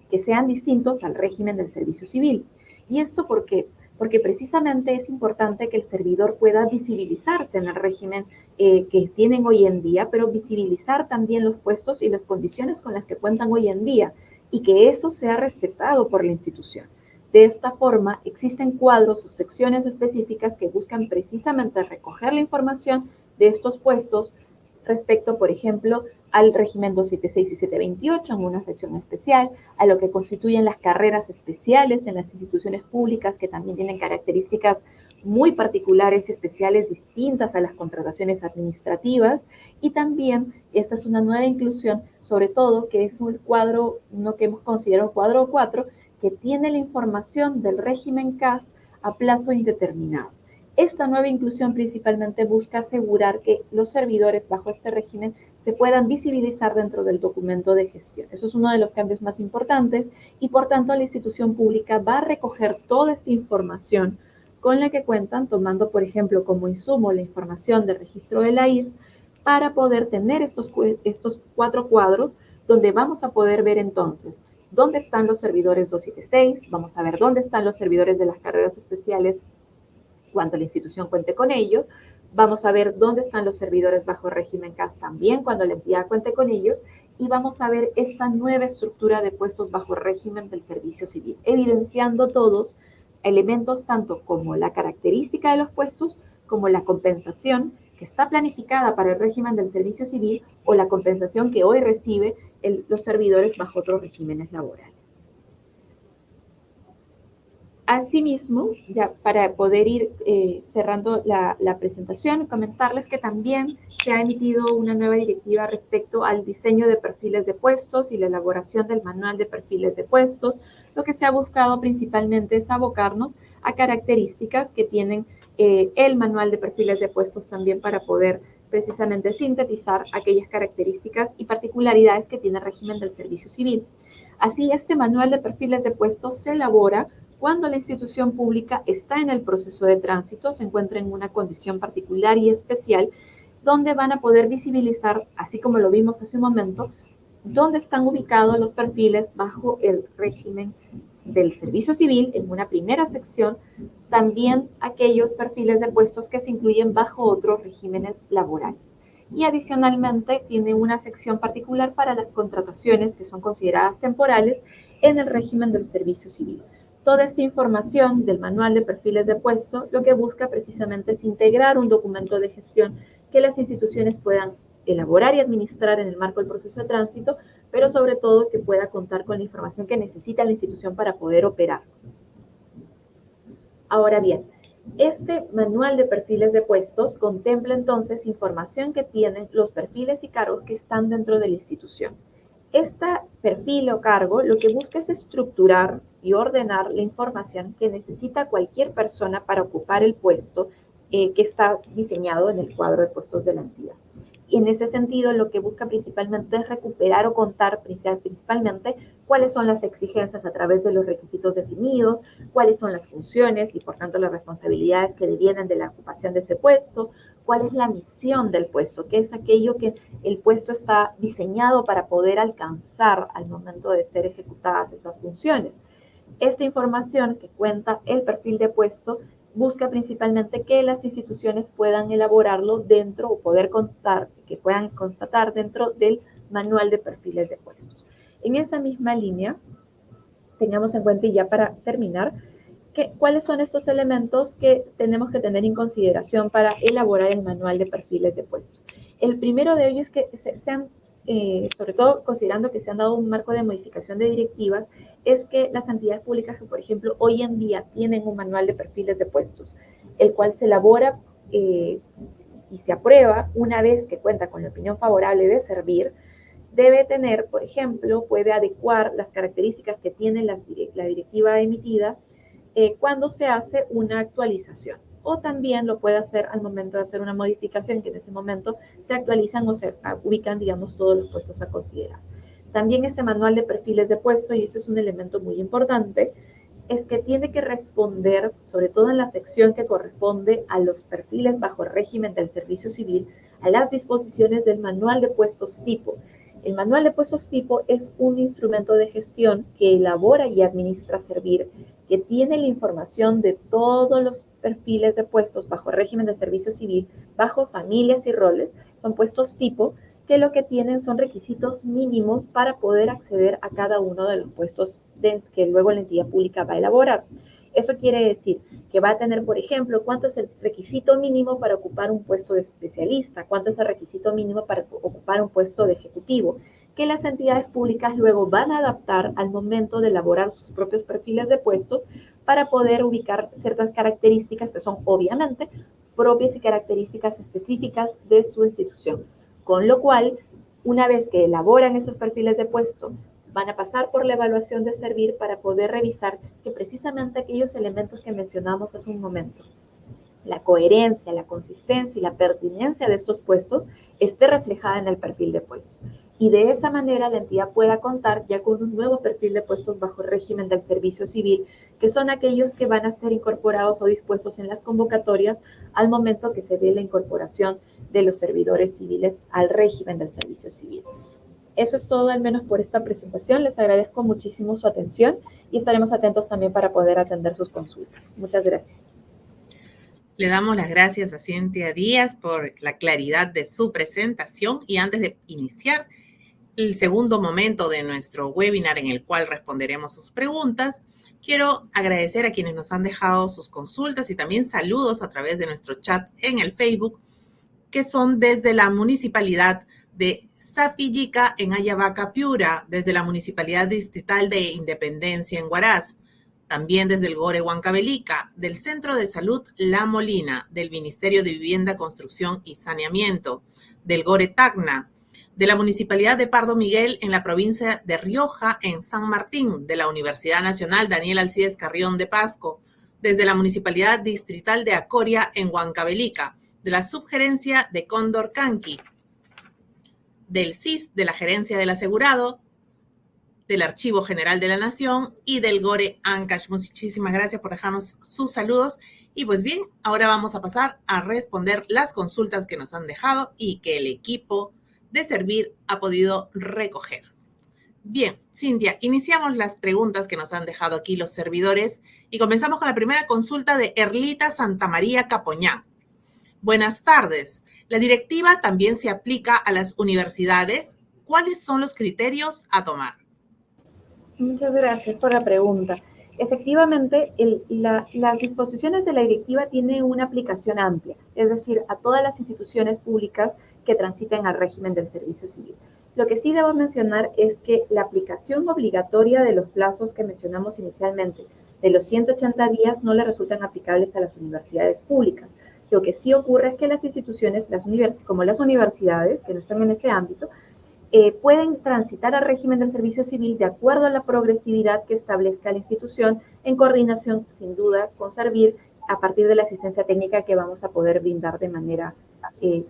que sean distintos al régimen del servicio civil. ¿Y esto por qué? Porque precisamente es importante que el servidor pueda visibilizarse en el régimen que tienen hoy en día, pero visibilizar también los puestos y las condiciones con las que cuentan hoy en día y que eso sea respetado por la institución. De esta forma, existen cuadros o secciones específicas que buscan precisamente recoger la información de estos puestos respecto, por ejemplo, al régimen 276 y 728 en una sección especial, a lo que constituyen las carreras especiales en las instituciones públicas que también tienen características muy particulares y especiales distintas a las contrataciones administrativas, y también esta es una nueva inclusión, sobre todo que es un cuadro, no que hemos considerado cuadro 4, que tiene la información del régimen CAS a plazo indeterminado. Esta nueva inclusión principalmente busca asegurar que los servidores bajo este régimen se puedan visibilizar dentro del documento de gestión. Eso es uno de los cambios más importantes y por tanto la institución pública va a recoger toda esta información con la que cuentan, tomando por ejemplo como insumo la información del registro de la IRS para poder tener estos 4 cuadros donde vamos a poder ver entonces dónde están los servidores 276, vamos a ver dónde están los servidores de las carreras especiales cuando la institución cuente con ellos. Vamos a ver dónde están los servidores bajo régimen CAS también cuando la entidad cuente con ellos. Y vamos a ver esta nueva estructura de puestos bajo régimen del servicio civil, evidenciando todos elementos tanto como la característica de los puestos, como la compensación que está planificada para el régimen del servicio civil o la compensación que hoy recibe los servidores bajo otros regímenes laborales. Asimismo, ya para poder ir cerrando la presentación, comentarles que también se ha emitido una nueva directiva respecto al diseño de perfiles de puestos y la elaboración del manual de perfiles de puestos. Lo que se ha buscado principalmente es abocarnos a características que tienen el manual de perfiles de puestos también para poder precisamente sintetizar aquellas características y particularidades que tiene el régimen del servicio civil. Así, este manual de perfiles de puestos se elabora cuando la institución pública está en el proceso de tránsito, se encuentra en una condición particular y especial, donde van a poder visibilizar, así como lo vimos hace un momento, dónde están ubicados los perfiles bajo el régimen del servicio civil en una primera sección, también aquellos perfiles de puestos que se incluyen bajo otros regímenes laborales. Y adicionalmente tiene una sección particular para las contrataciones que son consideradas temporales en el régimen del servicio civil. Toda esta información del manual de perfiles de puesto lo que busca precisamente es integrar un documento de gestión que las instituciones puedan elaborar y administrar en el marco del proceso de tránsito, pero sobre todo que pueda contar con la información que necesita la institución para poder operar. Ahora bien, este manual de perfiles de puestos contempla entonces información que tienen los perfiles y cargos que están dentro de la institución. Este perfil o cargo lo que busca es estructurar y ordenar la información que necesita cualquier persona para ocupar el puesto que está diseñado en el cuadro de puestos de la entidad. Y en ese sentido, lo que busca principalmente es recuperar o contar principalmente cuáles son las exigencias a través de los requisitos definidos, cuáles son las funciones y por tanto las responsabilidades que devienen de la ocupación de ese puesto, cuál es la misión del puesto, qué es aquello que el puesto está diseñado para poder alcanzar al momento de ser ejecutadas estas funciones. Esta información que cuenta el perfil de puesto busca principalmente que las instituciones puedan elaborarlo dentro o poder contar, que puedan constatar dentro del manual de perfiles de puestos. En esa misma línea, tengamos en cuenta, y ya para terminar, cuáles son estos elementos que tenemos que tener en consideración para elaborar el manual de perfiles de puestos. El primero de ellos es que sean, sobre todo considerando que se han dado un marco de modificación de directivas, es que las entidades públicas que, por ejemplo, hoy en día tienen un manual de perfiles de puestos, el cual se elabora y se aprueba una vez que cuenta con la opinión favorable de Servir, debe tener, por ejemplo, puede adecuar las características que tiene la directiva emitida cuando se hace una actualización. O también lo puede hacer al momento de hacer una modificación, que en ese momento se actualizan o se ubican, digamos, todos los puestos a considerar. También este manual de perfiles de puesto, y eso es un elemento muy importante, es que tiene que responder, sobre todo en la sección que corresponde a los perfiles bajo el régimen del servicio civil, a las disposiciones del manual de puestos tipo. El manual de puestos tipo es un instrumento de gestión que elabora y administra Servir, que tiene la información de todos los perfiles de puestos bajo el régimen de servicio civil, bajo familias y roles, son puestos tipo, que lo que tienen son requisitos mínimos para poder acceder a cada uno de los puestos que luego la entidad pública va a elaborar. Eso quiere decir que va a tener, por ejemplo, cuánto es el requisito mínimo para ocupar un puesto de especialista, cuánto es el requisito mínimo para ocupar un puesto de ejecutivo, que las entidades públicas luego van a adaptar al momento de elaborar sus propios perfiles de puestos para poder ubicar ciertas características que son obviamente propias y características específicas de su institución. Con lo cual, una vez que elaboran esos perfiles de puesto, van a pasar por la evaluación de Servir para poder revisar que precisamente aquellos elementos que mencionamos hace un momento, la coherencia, la consistencia y la pertinencia de estos puestos esté reflejada en el perfil de puestos. Y de esa manera la entidad pueda contar ya con un nuevo perfil de puestos bajo el régimen del servicio civil, que son aquellos que van a ser incorporados o dispuestos en las convocatorias al momento que se dé la incorporación de los servidores civiles al régimen del servicio civil. Eso es todo, al menos por esta presentación. Les agradezco muchísimo su atención y estaremos atentos también para poder atender sus consultas. Muchas gracias. Le damos las gracias a Cintia Díaz por la claridad de su presentación y antes de iniciar el segundo momento de nuestro webinar en el cual responderemos sus preguntas, quiero agradecer a quienes nos han dejado sus consultas y también saludos a través de nuestro chat en el Facebook, que son desde la Municipalidad de Sapillica en Ayabaca, Piura, desde la Municipalidad Distrital de Independencia en Huaraz, también desde el Gore Huancavelica, del Centro de Salud La Molina, del Ministerio de Vivienda, Construcción y Saneamiento, del Gore Tacna, de la Municipalidad de Pardo Miguel en la provincia de Rioja, en San Martín, de la Universidad Nacional Daniel Alcides Carrión de Pasco, desde la Municipalidad Distrital de Acoria en Huancavelica, de la Subgerencia de Cóndor Canqui, del CIS, de la Gerencia del Asegurado, del Archivo General de la Nación y del Gore Ancash. Muchísimas gracias por dejarnos sus saludos. Y pues bien, ahora vamos a pasar a responder las consultas que nos han dejado y que el equipo de Servir ha podido recoger. Bien, Cintia, iniciamos las preguntas que nos han dejado aquí los servidores y comenzamos con la primera consulta de Erlita Santamaría Capoñán. Buenas tardes. ¿La directiva también se aplica a las universidades? ¿Cuáles son los criterios a tomar? Muchas gracias por la pregunta. Efectivamente, las disposiciones de la directiva tienen una aplicación amplia, es decir, a todas las instituciones públicas que transiten al régimen del servicio civil. Lo que sí debo mencionar es que la aplicación obligatoria de los plazos que mencionamos inicialmente, de los 180 días, no le resultan aplicables a las universidades públicas. Lo que sí ocurre es que las instituciones, como las universidades, que no están en ese ámbito, pueden transitar al régimen del servicio civil de acuerdo a la progresividad que establezca la institución, en coordinación, sin duda, con Servir, a partir de la asistencia técnica que vamos a poder brindar de manera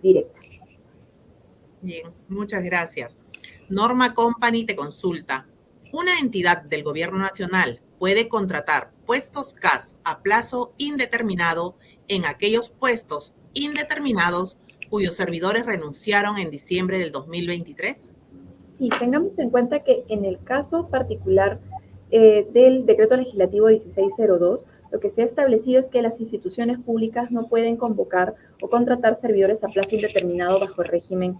directa. Bien, muchas gracias. Norma Company te consulta. una entidad del gobierno nacional puede contratar puestos CAS a plazo indeterminado en aquellos puestos indeterminados cuyos servidores renunciaron en diciembre del 2023? Sí, tengamos en cuenta que en el caso particular del decreto legislativo 1602, lo que se ha establecido es que las instituciones públicas no pueden convocar o contratar servidores a plazo indeterminado bajo el régimen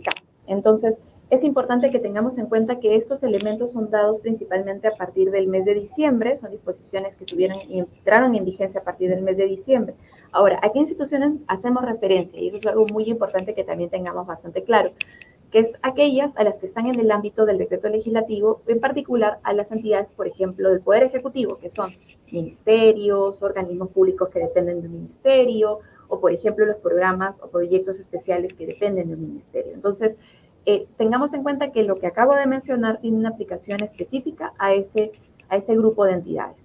CAS. Entonces, es importante que tengamos en cuenta que estos elementos son dados principalmente a partir del mes de diciembre, son disposiciones que entraron en vigencia a partir del mes de diciembre. Ahora, ¿a qué instituciones hacemos referencia? Y eso es algo muy importante que también tengamos bastante claro, que es aquellas a las que están en el ámbito del decreto legislativo, en particular a las entidades, por ejemplo, del Poder Ejecutivo, que son ministerios, organismos públicos que dependen de un ministerio, o por ejemplo los programas o proyectos especiales que dependen de un ministerio. Entonces, tengamos en cuenta que lo que acabo de mencionar tiene una aplicación específica a ese grupo de entidades.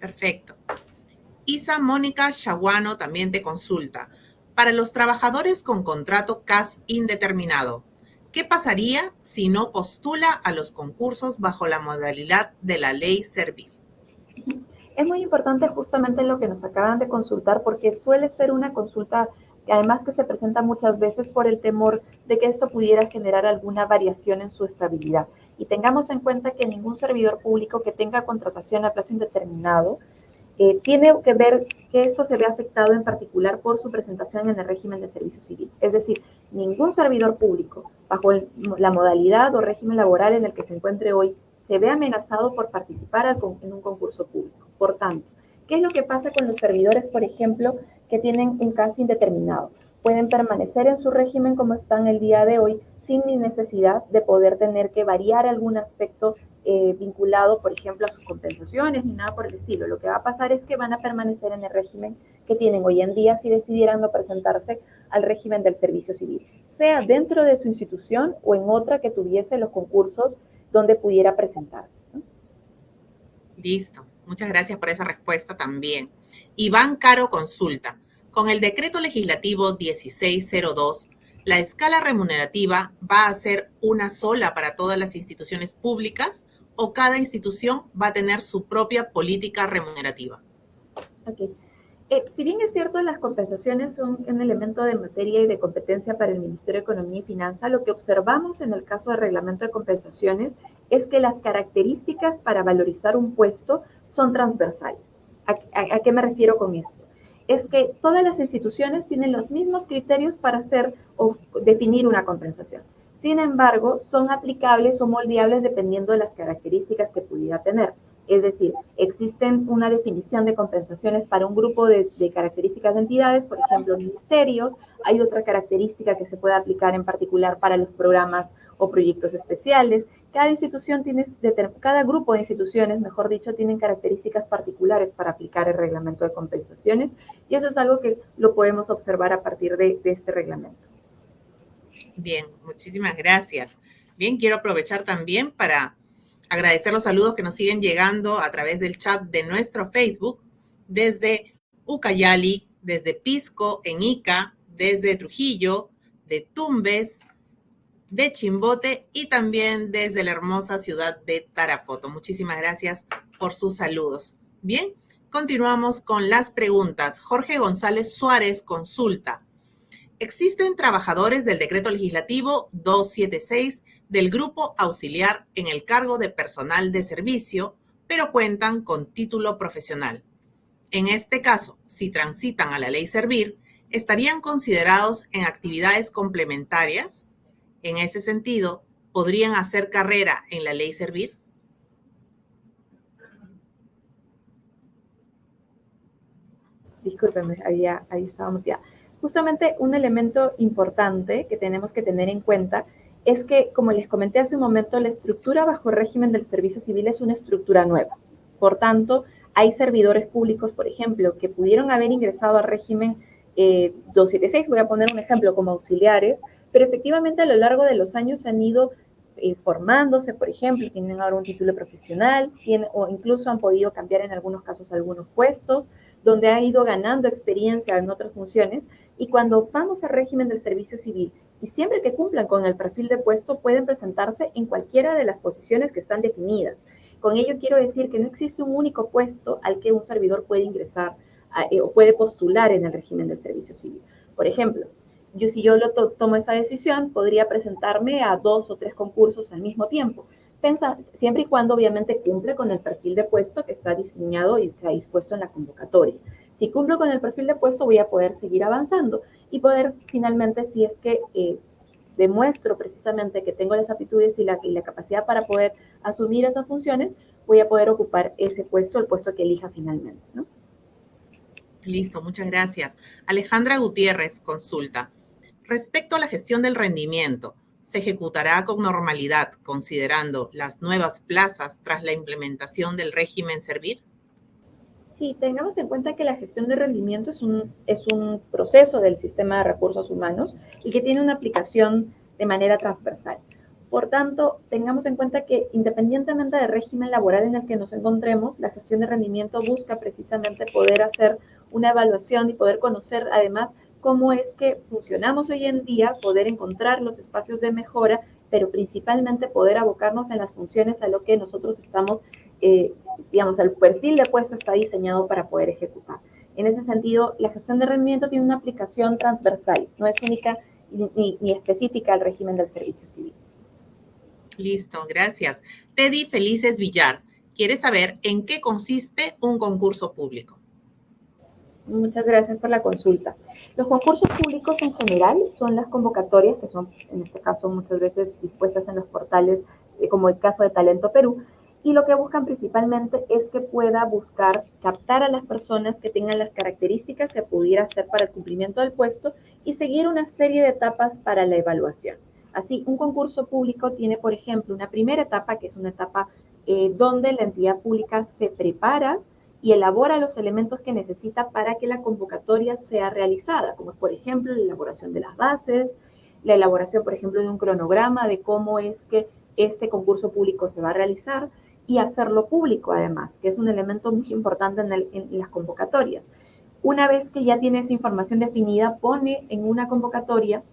Perfecto. Isa Mónica Chaguano también te consulta. Para los trabajadores con contrato CAS indeterminado, ¿qué pasaría si no postula a los concursos bajo la modalidad de la ley Servir? Es muy importante justamente lo que nos acaban de consultar, porque suele ser una consulta que además que se presenta muchas veces por el temor de que esto pudiera generar alguna variación en su estabilidad. Y tengamos en cuenta que ningún servidor público que tenga contratación a plazo indeterminado tiene que ver que esto se ve afectado en particular por su presentación en el régimen de servicio civil. Es decir, ningún servidor público, bajo la modalidad o régimen laboral en el que se encuentre hoy, se ve amenazado por participar en un concurso público. Por tanto, ¿qué es lo que pasa con los servidores, por ejemplo, que tienen un CAS indeterminado? Pueden permanecer en su régimen como están el día de hoy, sin necesidad de poder tener que variar algún aspecto vinculado, por ejemplo, a sus compensaciones ni nada por el estilo. Lo que va a pasar es que van a permanecer en el régimen que tienen hoy en día si decidieran no presentarse al régimen del servicio civil, sea dentro de su institución o en otra que tuviese los concursos donde pudiera presentarse, ¿no? Listo. Muchas gracias por esa respuesta también. Iván Caro consulta. Con el decreto legislativo 1602, ¿la escala remunerativa va a ser una sola para todas las instituciones públicas o cada institución va a tener su propia política remunerativa? Okay. Si bien es cierto, las compensaciones son un elemento de materia y de competencia para el Ministerio de Economía y Finanza, lo que observamos en el caso del reglamento de compensaciones es que las características para valorizar un puesto son transversales. ¿A qué me refiero con esto? Es que todas las instituciones tienen los mismos criterios para hacer o definir una compensación. Sin embargo, son aplicables o moldeables dependiendo de las características que pudiera tener. Es decir, existen una definición de compensaciones para un grupo de características de entidades, por ejemplo, ministerios. Hay otra característica que se puede aplicar en particular para los programas o proyectos especiales. Cada grupo de instituciones, mejor dicho, tienen características particulares para aplicar el reglamento de compensaciones, y eso es algo que lo podemos observar a partir de este reglamento. Bien, muchísimas gracias. Bien, quiero aprovechar también para agradecer los saludos que nos siguen llegando a través del chat de nuestro Facebook, desde Ucayali, desde Pisco, en Ica, desde Trujillo, de Tumbes, de Chimbote y también desde la hermosa ciudad de Tarapoto. Muchísimas gracias por sus saludos. Bien, continuamos con las preguntas. Jorge González Suárez consulta. Existen trabajadores del Decreto Legislativo 276 del Grupo Auxiliar en el cargo de personal de servicio, pero cuentan con título profesional. En este caso, si transitan a la Ley Servir, ¿estarían considerados en actividades complementarias? En ese sentido, ¿podrían hacer carrera en la Ley Servir? Discúlpeme, ahí estaba muteada. Justamente un elemento importante que tenemos que tener en cuenta es que, como les comenté hace un momento, la estructura bajo el régimen del servicio civil es una estructura nueva. Por tanto, hay servidores públicos, por ejemplo, que pudieron haber ingresado al régimen 276, voy a poner un ejemplo, como auxiliares, pero efectivamente a lo largo de los años han ido formándose, por ejemplo, tienen ahora un título profesional, o incluso han podido cambiar en algunos casos algunos puestos, donde ha ido ganando experiencia en otras funciones, y cuando vamos al régimen del servicio civil, y siempre que cumplan con el perfil de puesto pueden presentarse en cualquiera de las posiciones que están definidas. Con ello quiero decir que no existe un único puesto al que un servidor puede ingresar o puede postular en el régimen del servicio civil. Por ejemplo, si yo tomo esa decisión, podría presentarme a 2 o 3 concursos al mismo tiempo, siempre y cuando obviamente cumple con el perfil de puesto que está diseñado y está dispuesto en la convocatoria. Si cumplo con el perfil de puesto, voy a poder seguir avanzando y poder finalmente, si es que demuestro precisamente que tengo las aptitudes y la capacidad para poder asumir esas funciones, voy a poder ocupar ese puesto, el puesto que elija finalmente, ¿no? Listo, muchas gracias. Alejandra Gutiérrez consulta. Respecto a la gestión del rendimiento, ¿se ejecutará con normalidad considerando las nuevas plazas tras la implementación del régimen Servir? Sí, tengamos en cuenta que la gestión de rendimiento es un proceso del sistema de recursos humanos y que tiene una aplicación de manera transversal. Por tanto, tengamos en cuenta que independientemente del régimen laboral en el que nos encontremos, la gestión de rendimiento busca precisamente poder hacer una evaluación y poder conocer además cómo es que funcionamos hoy en día, poder encontrar los espacios de mejora, pero principalmente poder abocarnos en las funciones a lo que nosotros estamos, digamos, el perfil de puesto está diseñado para poder ejecutar. En ese sentido, la gestión de rendimiento tiene una aplicación transversal, no es única ni específica al régimen del servicio civil. Listo, gracias. Teddy Felices Villar quiere saber en qué consiste un concurso público. Muchas gracias por la consulta. Los concursos públicos en general son las convocatorias que son, en este caso, muchas veces dispuestas en los portales, como el caso de Talento Perú, y lo que buscan principalmente es que pueda buscar captar a las personas que tengan las características que pudiera hacer para el cumplimiento del puesto y seguir una serie de etapas para la evaluación. Así, un concurso público tiene, por ejemplo, una primera etapa, que es una etapa donde la entidad pública se prepara y elabora los elementos que necesita para que la convocatoria sea realizada, como es, por ejemplo, la elaboración de las bases, la elaboración, por ejemplo, de un cronograma de cómo es que este concurso público se va a realizar y hacerlo público, además, que es un elemento muy importante en las convocatorias. Una vez que ya tiene esa información definida, pone en una convocatoria,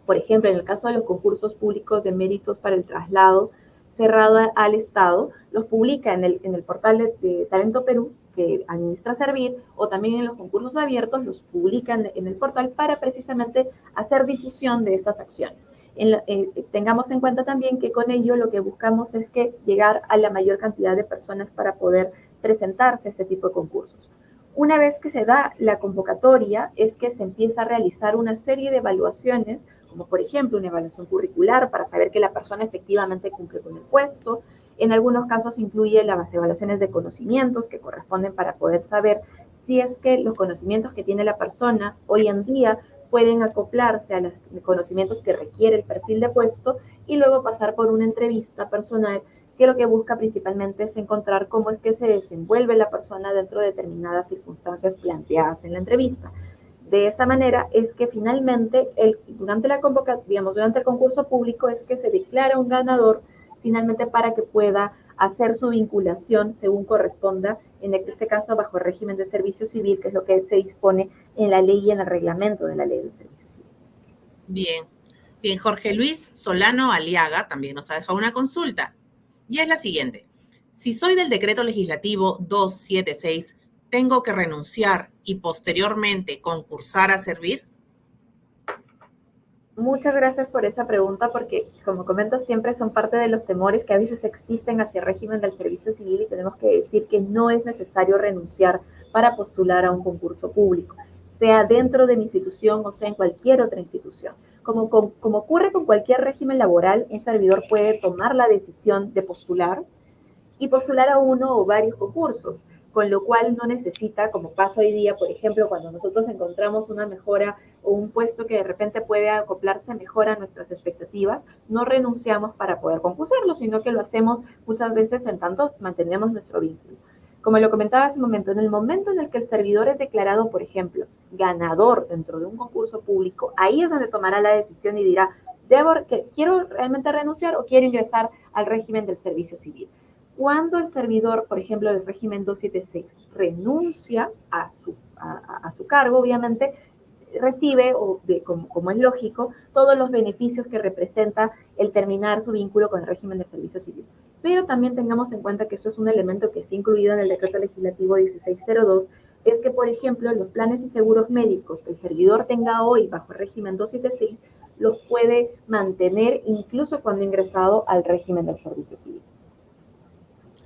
por ejemplo, en el caso de los concursos públicos de méritos para el traslado cerrado al Estado, los publica en el portal de Talento Perú, que administra Servir, o también en los concursos abiertos los publican en el portal para precisamente hacer difusión de estas acciones. Tengamos en cuenta también que con ello lo que buscamos es que llegar a la mayor cantidad de personas para poder presentarse a este tipo de concursos. Una vez que se da la convocatoria, es que se empieza a realizar una serie de evaluaciones, como por ejemplo una evaluación curricular para saber que la persona efectivamente cumple con el puesto. En algunos casos incluye las evaluaciones de conocimientos que corresponden para poder saber si es que los conocimientos que tiene la persona hoy en día pueden acoplarse a los conocimientos que requiere el perfil de puesto y luego pasar por una entrevista personal que lo que busca principalmente es encontrar cómo es que se desenvuelve la persona dentro de determinadas circunstancias planteadas en la entrevista. De esa manera es que finalmente, durante el concurso público es que se declara un ganador finalmente para que pueda hacer su vinculación según corresponda, en este caso bajo el régimen de servicio civil, que es lo que se dispone en la ley y en el reglamento de la ley de servicio civil. Bien, bien, Jorge Luis Solano Aliaga también nos ha dejado una consulta. Y es la siguiente. Si soy del decreto legislativo 276, ¿tengo que renunciar y posteriormente concursar a Servir? Muchas gracias por esa pregunta porque, como comento, siempre son parte de los temores que a veces existen hacia el régimen del servicio civil y tenemos que decir que no es necesario renunciar para postular a un concurso público, sea dentro de mi institución o sea en cualquier otra institución. Como ocurre con cualquier régimen laboral, un servidor puede tomar la decisión de postular y postular a uno o varios concursos, con lo cual no necesita, como pasa hoy día, por ejemplo, cuando nosotros encontramos una mejora o un puesto que de repente puede acoplarse mejor a nuestras expectativas, no renunciamos para poder concursarlo, sino que lo hacemos muchas veces en tanto mantenemos nuestro vínculo. Como lo comentaba hace un momento, en el momento en el que el servidor es declarado, por ejemplo, ganador dentro de un concurso público, ahí es donde tomará la decisión y dirá, ¿quiero realmente renunciar o quiero ingresar al régimen del servicio civil? Cuando el servidor, por ejemplo, del régimen 276, renuncia a su cargo, obviamente, recibe, como es lógico, todos los beneficios que representa el terminar su vínculo con el régimen de servicio civil. Pero también tengamos en cuenta que esto es un elemento que se ha incluido en el decreto legislativo 1602, es que, por ejemplo, los planes y seguros médicos que el servidor tenga hoy bajo el régimen 276 los puede mantener incluso cuando ha ingresado al régimen del servicio civil.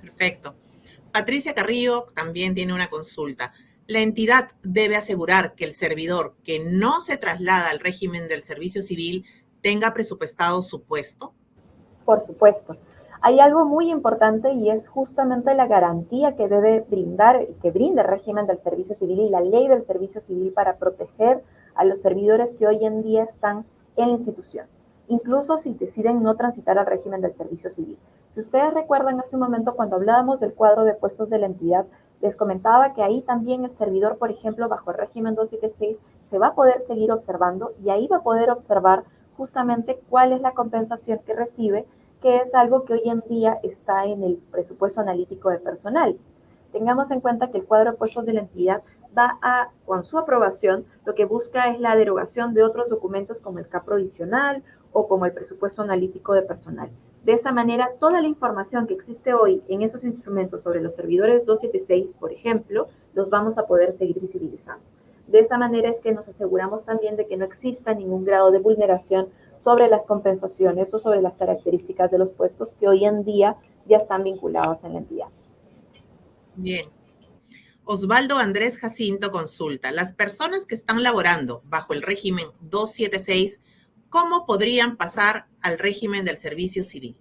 Perfecto. Patricia Carrillo también tiene una consulta. ¿La entidad debe asegurar que el servidor que no se traslada al régimen del servicio civil tenga presupuestado su puesto? Por supuesto. Hay algo muy importante y es justamente la garantía que debe brindar, que brinda el régimen del servicio civil y la ley del servicio civil para proteger a los servidores que hoy en día están en la institución, incluso si deciden no transitar al régimen del servicio civil. Si ustedes recuerdan hace un momento cuando hablábamos del cuadro de puestos de la entidad, les comentaba que ahí también el servidor, por ejemplo, bajo el régimen 276, se va a poder seguir observando y ahí va a poder observar justamente cuál es la compensación que recibe, que es algo que hoy en día está en el presupuesto analítico de personal. Tengamos en cuenta que el cuadro de puestos de la entidad con su aprobación, lo que busca es la derogación de otros documentos como el CAP provisional o como el presupuesto analítico de personal. De esa manera, toda la información que existe hoy en esos instrumentos sobre los servidores 276, por ejemplo, los vamos a poder seguir visibilizando. De esa manera es que nos aseguramos también de que no exista ningún grado de vulneración sobre las compensaciones o sobre las características de los puestos que hoy en día ya están vinculados en la entidad. Bien. Osvaldo Andrés Jacinto consulta, las personas que están laborando bajo el régimen 276, ¿cómo podrían pasar al régimen del servicio civil?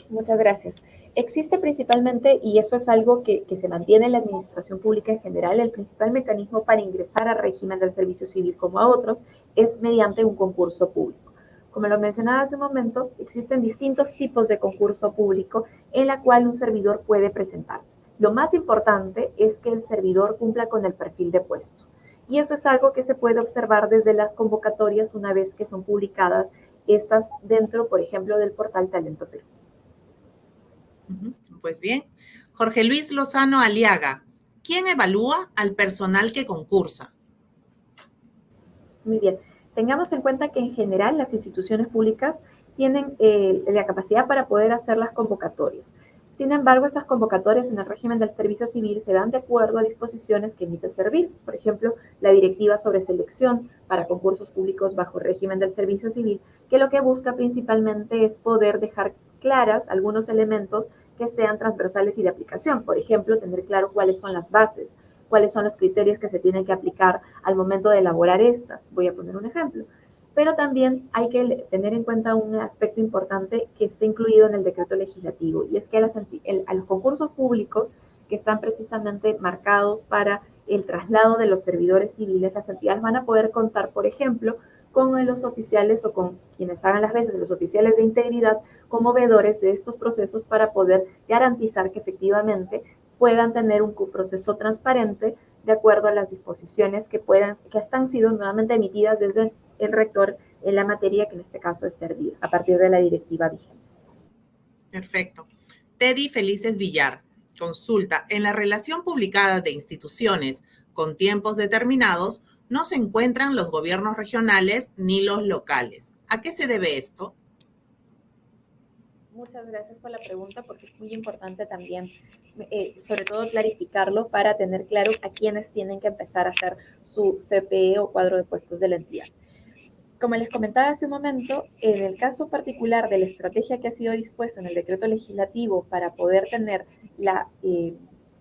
Muchas gracias. Existe principalmente, y eso es algo que se mantiene en la administración pública en general, el principal mecanismo para ingresar al régimen del servicio civil como a otros es mediante un concurso público. Como lo mencionaba hace un momento, existen distintos tipos de concurso público en la cual un servidor puede presentarse. Lo más importante es que el servidor cumpla con el perfil de puesto. Y eso es algo que se puede observar desde las convocatorias una vez que son publicadas estas dentro, por ejemplo, del portal Talento Perú. Pues bien, Jorge Luis Lozano Aliaga, ¿quién evalúa al personal que concursa? Muy bien. Tengamos en cuenta que en general las instituciones públicas tienen la capacidad para poder hacer las convocatorias. Sin embargo, estas convocatorias en el régimen del servicio civil se dan de acuerdo a disposiciones que emite el Servir. Por ejemplo, la directiva sobre selección para concursos públicos bajo el régimen del servicio civil, que lo que busca principalmente es poder dejar claras algunos elementos que sean transversales y de aplicación. Por ejemplo, tener claro cuáles son las bases, cuáles son los criterios que se tienen que aplicar al momento de elaborar estas. Voy a poner un ejemplo. Pero también hay que tener en cuenta un aspecto importante que está incluido en el decreto legislativo, y es que a los concursos públicos que están precisamente marcados para el traslado de los servidores civiles, las entidades van a poder contar, por ejemplo, con los oficiales o con quienes hagan las veces de los oficiales de integridad como veedores de estos procesos para poder garantizar que efectivamente puedan tener un proceso transparente de acuerdo a las disposiciones que están sido nuevamente emitidas desde el rector en la materia que en este caso es Servir, a partir de la directiva vigente. Perfecto. Teddy Felices Villar consulta, en la relación publicada de instituciones con tiempos determinados, no se encuentran los gobiernos regionales ni los locales. ¿A qué se debe esto? Muchas gracias por la pregunta, porque es muy importante también, sobre todo clarificarlo para tener claro a quiénes tienen que empezar a hacer su CPE o cuadro de puestos de la entidad. Como les comentaba hace un momento, en el caso particular de la estrategia que ha sido dispuesta en el decreto legislativo para poder tener la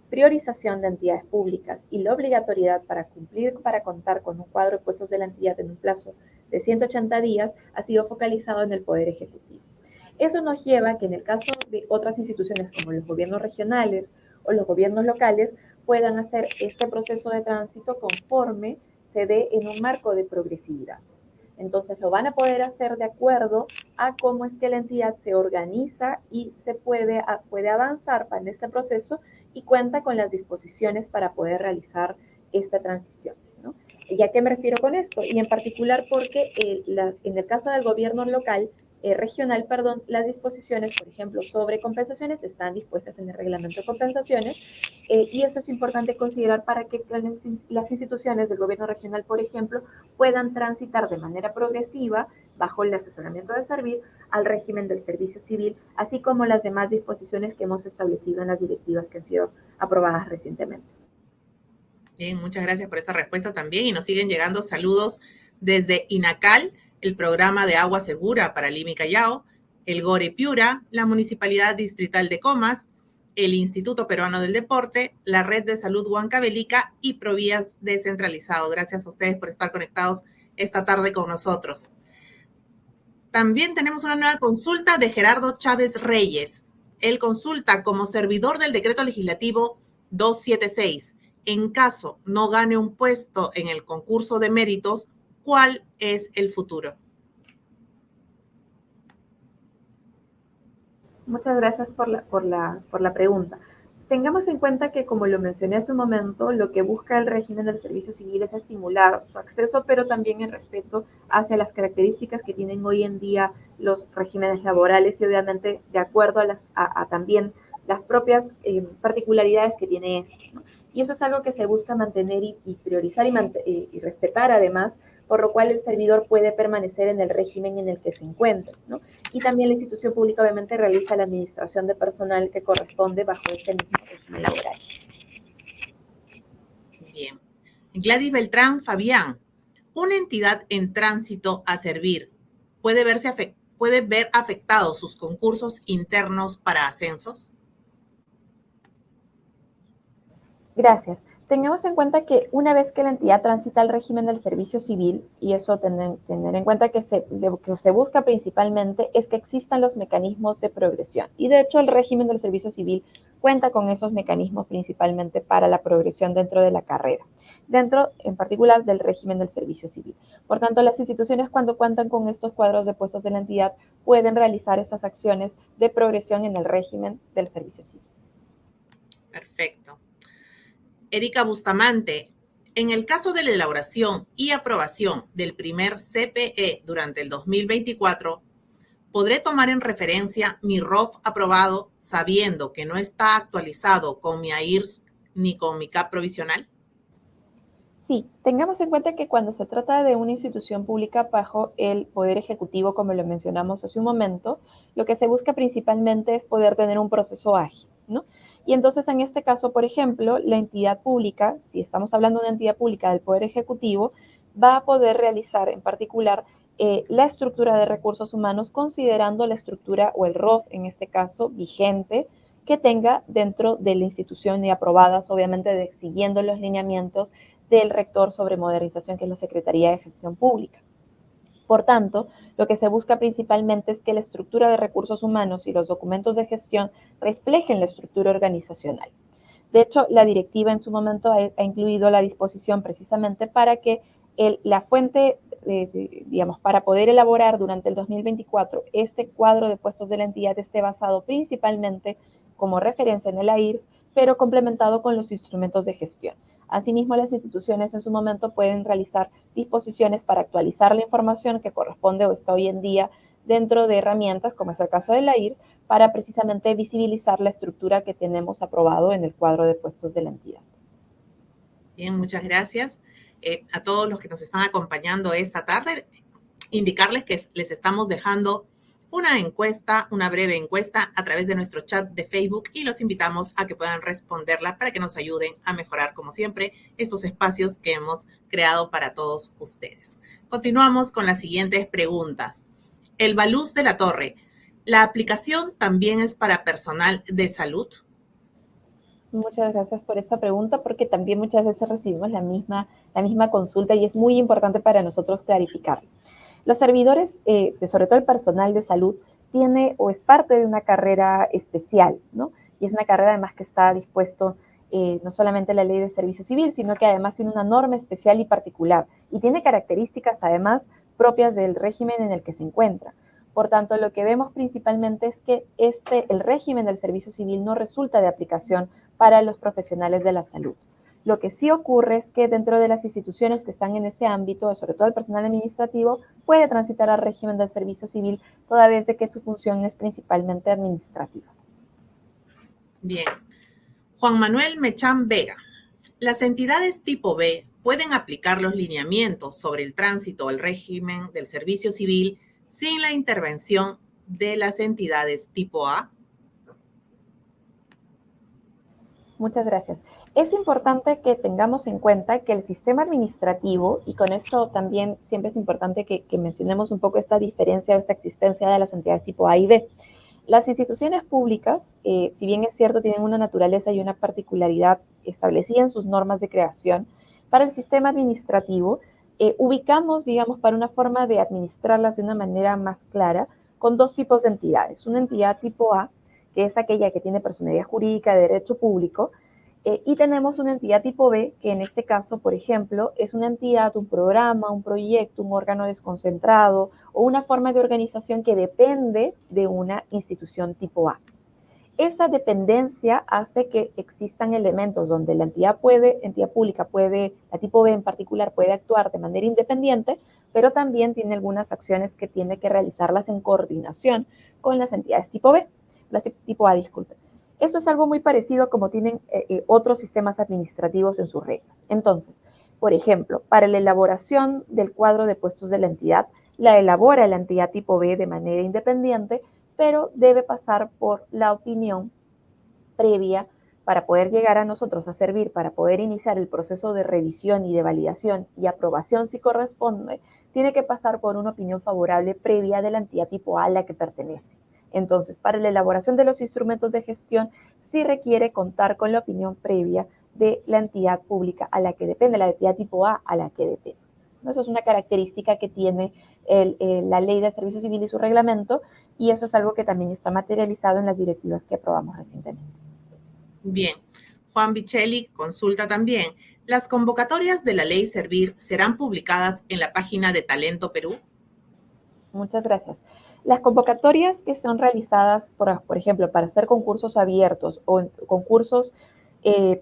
priorización de entidades públicas y la obligatoriedad para contar con un cuadro de puestos de la entidad en un plazo de 180 días, ha sido focalizado en el Poder Ejecutivo. Eso nos lleva a que en el caso de otras instituciones como los gobiernos regionales o los gobiernos locales puedan hacer este proceso de tránsito conforme se dé en un marco de progresividad. Entonces lo van a poder hacer de acuerdo a cómo es que la entidad se organiza y se puede avanzar en este proceso y cuenta con las disposiciones para poder realizar esta transición, ¿no? ¿Y a qué me refiero con esto? Y en particular porque en el caso del gobierno local regional, perdón, las disposiciones, por ejemplo, sobre compensaciones están dispuestas en el reglamento de compensaciones, y eso es importante considerar para que las instituciones del gobierno regional, por ejemplo, puedan transitar de manera progresiva bajo el asesoramiento de Servir al régimen del servicio civil, así como las demás disposiciones que hemos establecido en las directivas que han sido aprobadas recientemente. Bien, muchas gracias por esta respuesta también, y nos siguen llegando saludos desde INACAL, el programa de agua segura para Lima y Callao, el GORE Piura, la Municipalidad Distrital de Comas, el Instituto Peruano del Deporte, la Red de Salud Huancavelica y Provías Descentralizado. Gracias a ustedes por estar conectados esta tarde con nosotros. También tenemos una nueva consulta de Gerardo Chávez Reyes. Él consulta: como servidor del decreto legislativo 276, en caso no gane un puesto en el concurso de méritos, ¿cuál es el futuro? Muchas gracias por la pregunta. Tengamos en cuenta que, como lo mencioné hace un momento, lo que busca el régimen del servicio civil es estimular su acceso, pero también el respeto hacia las características que tienen hoy en día los regímenes laborales y obviamente de acuerdo a también las propias particularidades que tiene este, ¿no? Y eso es algo que se busca mantener y priorizar y respetar además, por lo cual el servidor puede permanecer en el régimen en el que se encuentra, ¿no? Y también la institución pública obviamente realiza la administración de personal que corresponde bajo ese mismo régimen laboral. Bien. Gladys Beltrán Fabián, ¿una entidad en tránsito a servir puede ver afectados sus concursos internos para ascensos? Gracias. Tengamos en cuenta que una vez que la entidad transita al régimen del servicio civil, y eso tener en cuenta que lo que se busca principalmente es que existan los mecanismos de progresión. Y de hecho el régimen del servicio civil cuenta con esos mecanismos principalmente para la progresión dentro de la carrera, dentro en particular del régimen del servicio civil. Por tanto, las instituciones, cuando cuentan con estos cuadros de puestos de la entidad, pueden realizar esas acciones de progresión en el régimen del servicio civil. Perfecto. Erika Bustamante, en el caso de la elaboración y aprobación del primer CPE durante el 2024, ¿podré tomar en referencia mi ROF aprobado sabiendo que no está actualizado con mi AIRS ni con mi CAP provisional? Sí, tengamos en cuenta que cuando se trata de una institución pública bajo el Poder Ejecutivo, como lo mencionamos hace un momento, lo que se busca principalmente es poder tener un proceso ágil, ¿no? Y entonces, en este caso, por ejemplo, la entidad pública, si estamos hablando de una entidad pública del Poder Ejecutivo, va a poder realizar en particular la estructura de recursos humanos considerando la estructura o el ROF, en este caso, vigente, que tenga dentro de la institución y aprobadas, obviamente, siguiendo los lineamientos del rector sobre modernización, que es la Secretaría de Gestión Pública. Por tanto, lo que se busca principalmente es que la estructura de recursos humanos y los documentos de gestión reflejen la estructura organizacional. De hecho, la directiva en su momento ha incluido la disposición precisamente para que la fuente, digamos, para poder elaborar durante el 2024 este cuadro de puestos de la entidad esté basado principalmente como referencia en el AIRS, pero complementado con los instrumentos de gestión. Asimismo, las instituciones en su momento pueden realizar disposiciones para actualizar la información que corresponde o está hoy en día dentro de herramientas, como es el caso de la IR, para precisamente visibilizar la estructura que tenemos aprobado en el cuadro de puestos de la entidad. Bien, muchas gracias. A todos los que nos están acompañando esta tarde, indicarles que les estamos dejando una encuesta, una breve encuesta a través de nuestro chat de Facebook, y los invitamos a que puedan responderla para que nos ayuden a mejorar, como siempre, estos espacios que hemos creado para todos ustedes. Continuamos con las siguientes preguntas. El Baluz de la Torre, ¿la aplicación también es para personal de salud? Muchas gracias por esa pregunta, porque también muchas veces recibimos la misma consulta y es muy importante para nosotros clarificar. Los servidores, sobre todo el personal de salud, tiene o es parte de una carrera especial, ¿no? Y es una carrera además que está dispuesto no solamente la ley de servicio civil, sino que además tiene una norma especial y particular y tiene características además propias del régimen en el que se encuentra. Por tanto, lo que vemos principalmente es que el régimen del servicio civil no resulta de aplicación para los profesionales de la salud. Lo que sí ocurre es que dentro de las instituciones que están en ese ámbito, sobre todo el personal administrativo, puede transitar al régimen del servicio civil, toda vez de que su función es principalmente administrativa. Bien. Juan Manuel Mechán Vega. Las entidades tipo B pueden aplicar los lineamientos sobre el tránsito al régimen del servicio civil sin la intervención de las entidades tipo A. Muchas gracias. Es importante que tengamos en cuenta que el sistema administrativo, y con esto también siempre es importante que mencionemos un poco esta diferencia, esta existencia de las entidades tipo A y B. Las instituciones públicas, si bien es cierto, tienen una naturaleza y una particularidad establecida en sus normas de creación, para el sistema administrativo ubicamos, digamos, para una forma de administrarlas de una manera más clara, con dos tipos de entidades. Una entidad tipo A, que es aquella que tiene personalidad jurídica de derecho público, y tenemos una entidad tipo B, que en este caso, por ejemplo, es una entidad, un programa, un proyecto, un órgano desconcentrado o una forma de organización que depende de una institución tipo A. Esa dependencia hace que existan elementos donde la entidad pública puede, la tipo B en particular, puede actuar de manera independiente, pero también tiene algunas acciones que tiene que realizarlas en coordinación con las entidades tipo B, las tipo A, disculpen. Eso es algo muy parecido como tienen otros sistemas administrativos en sus reglas. Entonces, por ejemplo, para la elaboración del cuadro de puestos de la entidad, la elabora la entidad tipo B de manera independiente, pero debe pasar por la opinión previa para poder llegar a nosotros a servir, para poder iniciar el proceso de revisión y de validación y aprobación si corresponde, tiene que pasar por una opinión favorable previa de la entidad tipo A a la que pertenece. Entonces, para la elaboración de los instrumentos de gestión, sí requiere contar con la opinión previa de la entidad pública a la que depende, la entidad tipo A a la que depende. Eso es una característica que tiene la ley del servicio civil y su reglamento, y eso es algo que también está materializado en las directivas que aprobamos recientemente. Bien. Juan Bichelli consulta también. ¿Las convocatorias de la ley Servir serán publicadas en la página de Talento Perú? Muchas gracias. Las convocatorias que son realizadas, por ejemplo, para hacer concursos abiertos o concursos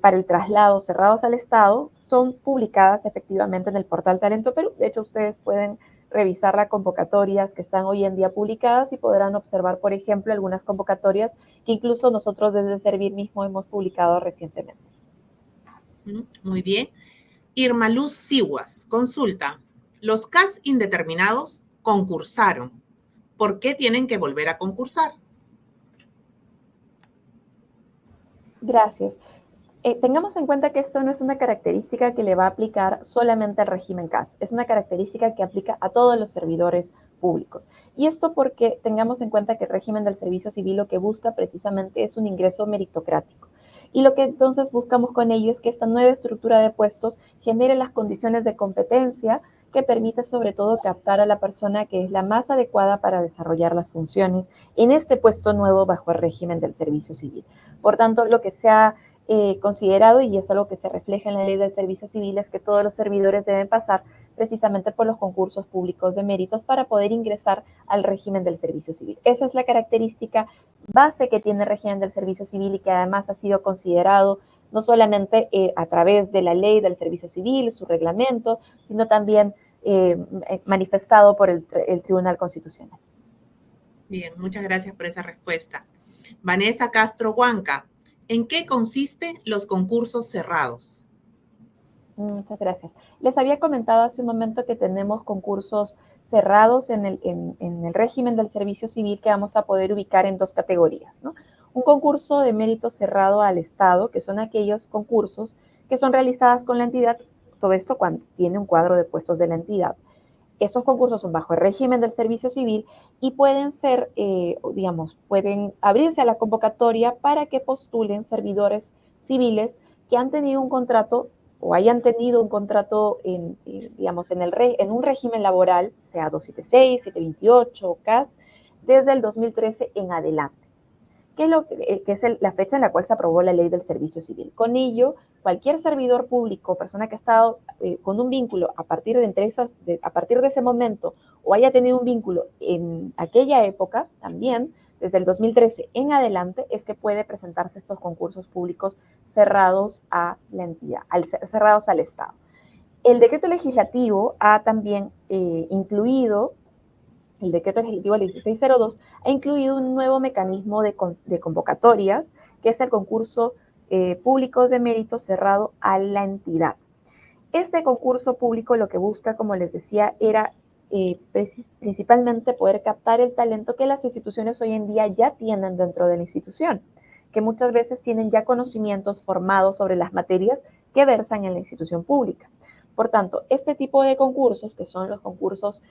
para el traslado cerrados al Estado, son publicadas efectivamente en el portal Talento Perú. De hecho, ustedes pueden revisar las convocatorias que están hoy en día publicadas y podrán observar, por ejemplo, algunas convocatorias que incluso nosotros desde Servir mismo hemos publicado recientemente. Muy bien. Irma Luz Siguas consulta. Los CAS indeterminados concursaron. ¿Por qué tienen que volver a concursar? Gracias. Tengamos en cuenta que esto no es una característica que le va a aplicar solamente al régimen CAS, es una característica que aplica a todos los servidores públicos. Y esto porque tengamos en cuenta que el régimen del servicio civil lo que busca precisamente es un ingreso meritocrático. Y lo que entonces buscamos con ello es que esta nueva estructura de puestos genere las condiciones de competencia que permite sobre todo captar a la persona que es la más adecuada para desarrollar las funciones en este puesto nuevo bajo el régimen del servicio civil. Por tanto, lo que se ha considerado, y es algo que se refleja en la ley del servicio civil, es que todos los servidores deben pasar precisamente por los concursos públicos de méritos para poder ingresar al régimen del servicio civil. Esa es la característica base que tiene el régimen del servicio civil y que además ha sido considerado no solamente a través de la ley del servicio civil, su reglamento, sino también manifestado por el Tribunal Constitucional. Bien, muchas gracias por esa respuesta. Vanessa Castro Huanca, ¿en qué consisten los concursos cerrados? Muchas gracias. Les había comentado hace un momento que tenemos concursos cerrados en el régimen del servicio civil que vamos a poder ubicar en dos categorías, ¿no? Un concurso de mérito cerrado al Estado, que son aquellos concursos que son realizados con la entidad, todo esto cuando tiene un cuadro de puestos de la entidad. Estos concursos son bajo el régimen del servicio civil y pueden ser, pueden abrirse a la convocatoria para que postulen servidores civiles que han tenido un contrato o hayan tenido un contrato en un régimen laboral, sea 276, 728 o CAS, desde el 2013 en adelante, que es la fecha en la cual se aprobó la ley del servicio civil. Con ello, cualquier servidor público, persona que ha estado con un vínculo a partir de ese momento o haya tenido un vínculo en aquella época, también desde el 2013 en adelante, es que puede presentarse estos concursos públicos cerrados a la entidad, cerrados al Estado. El decreto legislativo ha también incluido, el decreto legislativo 1602, ha incluido un nuevo mecanismo de convocatorias, que es el concurso público de mérito cerrado a la entidad. Este concurso público lo que busca, como les decía, era principalmente poder captar el talento que las instituciones hoy en día ya tienen dentro de la institución, que muchas veces tienen ya conocimientos formados sobre las materias que versan en la institución pública. Por tanto, este tipo de concursos, que son los concursos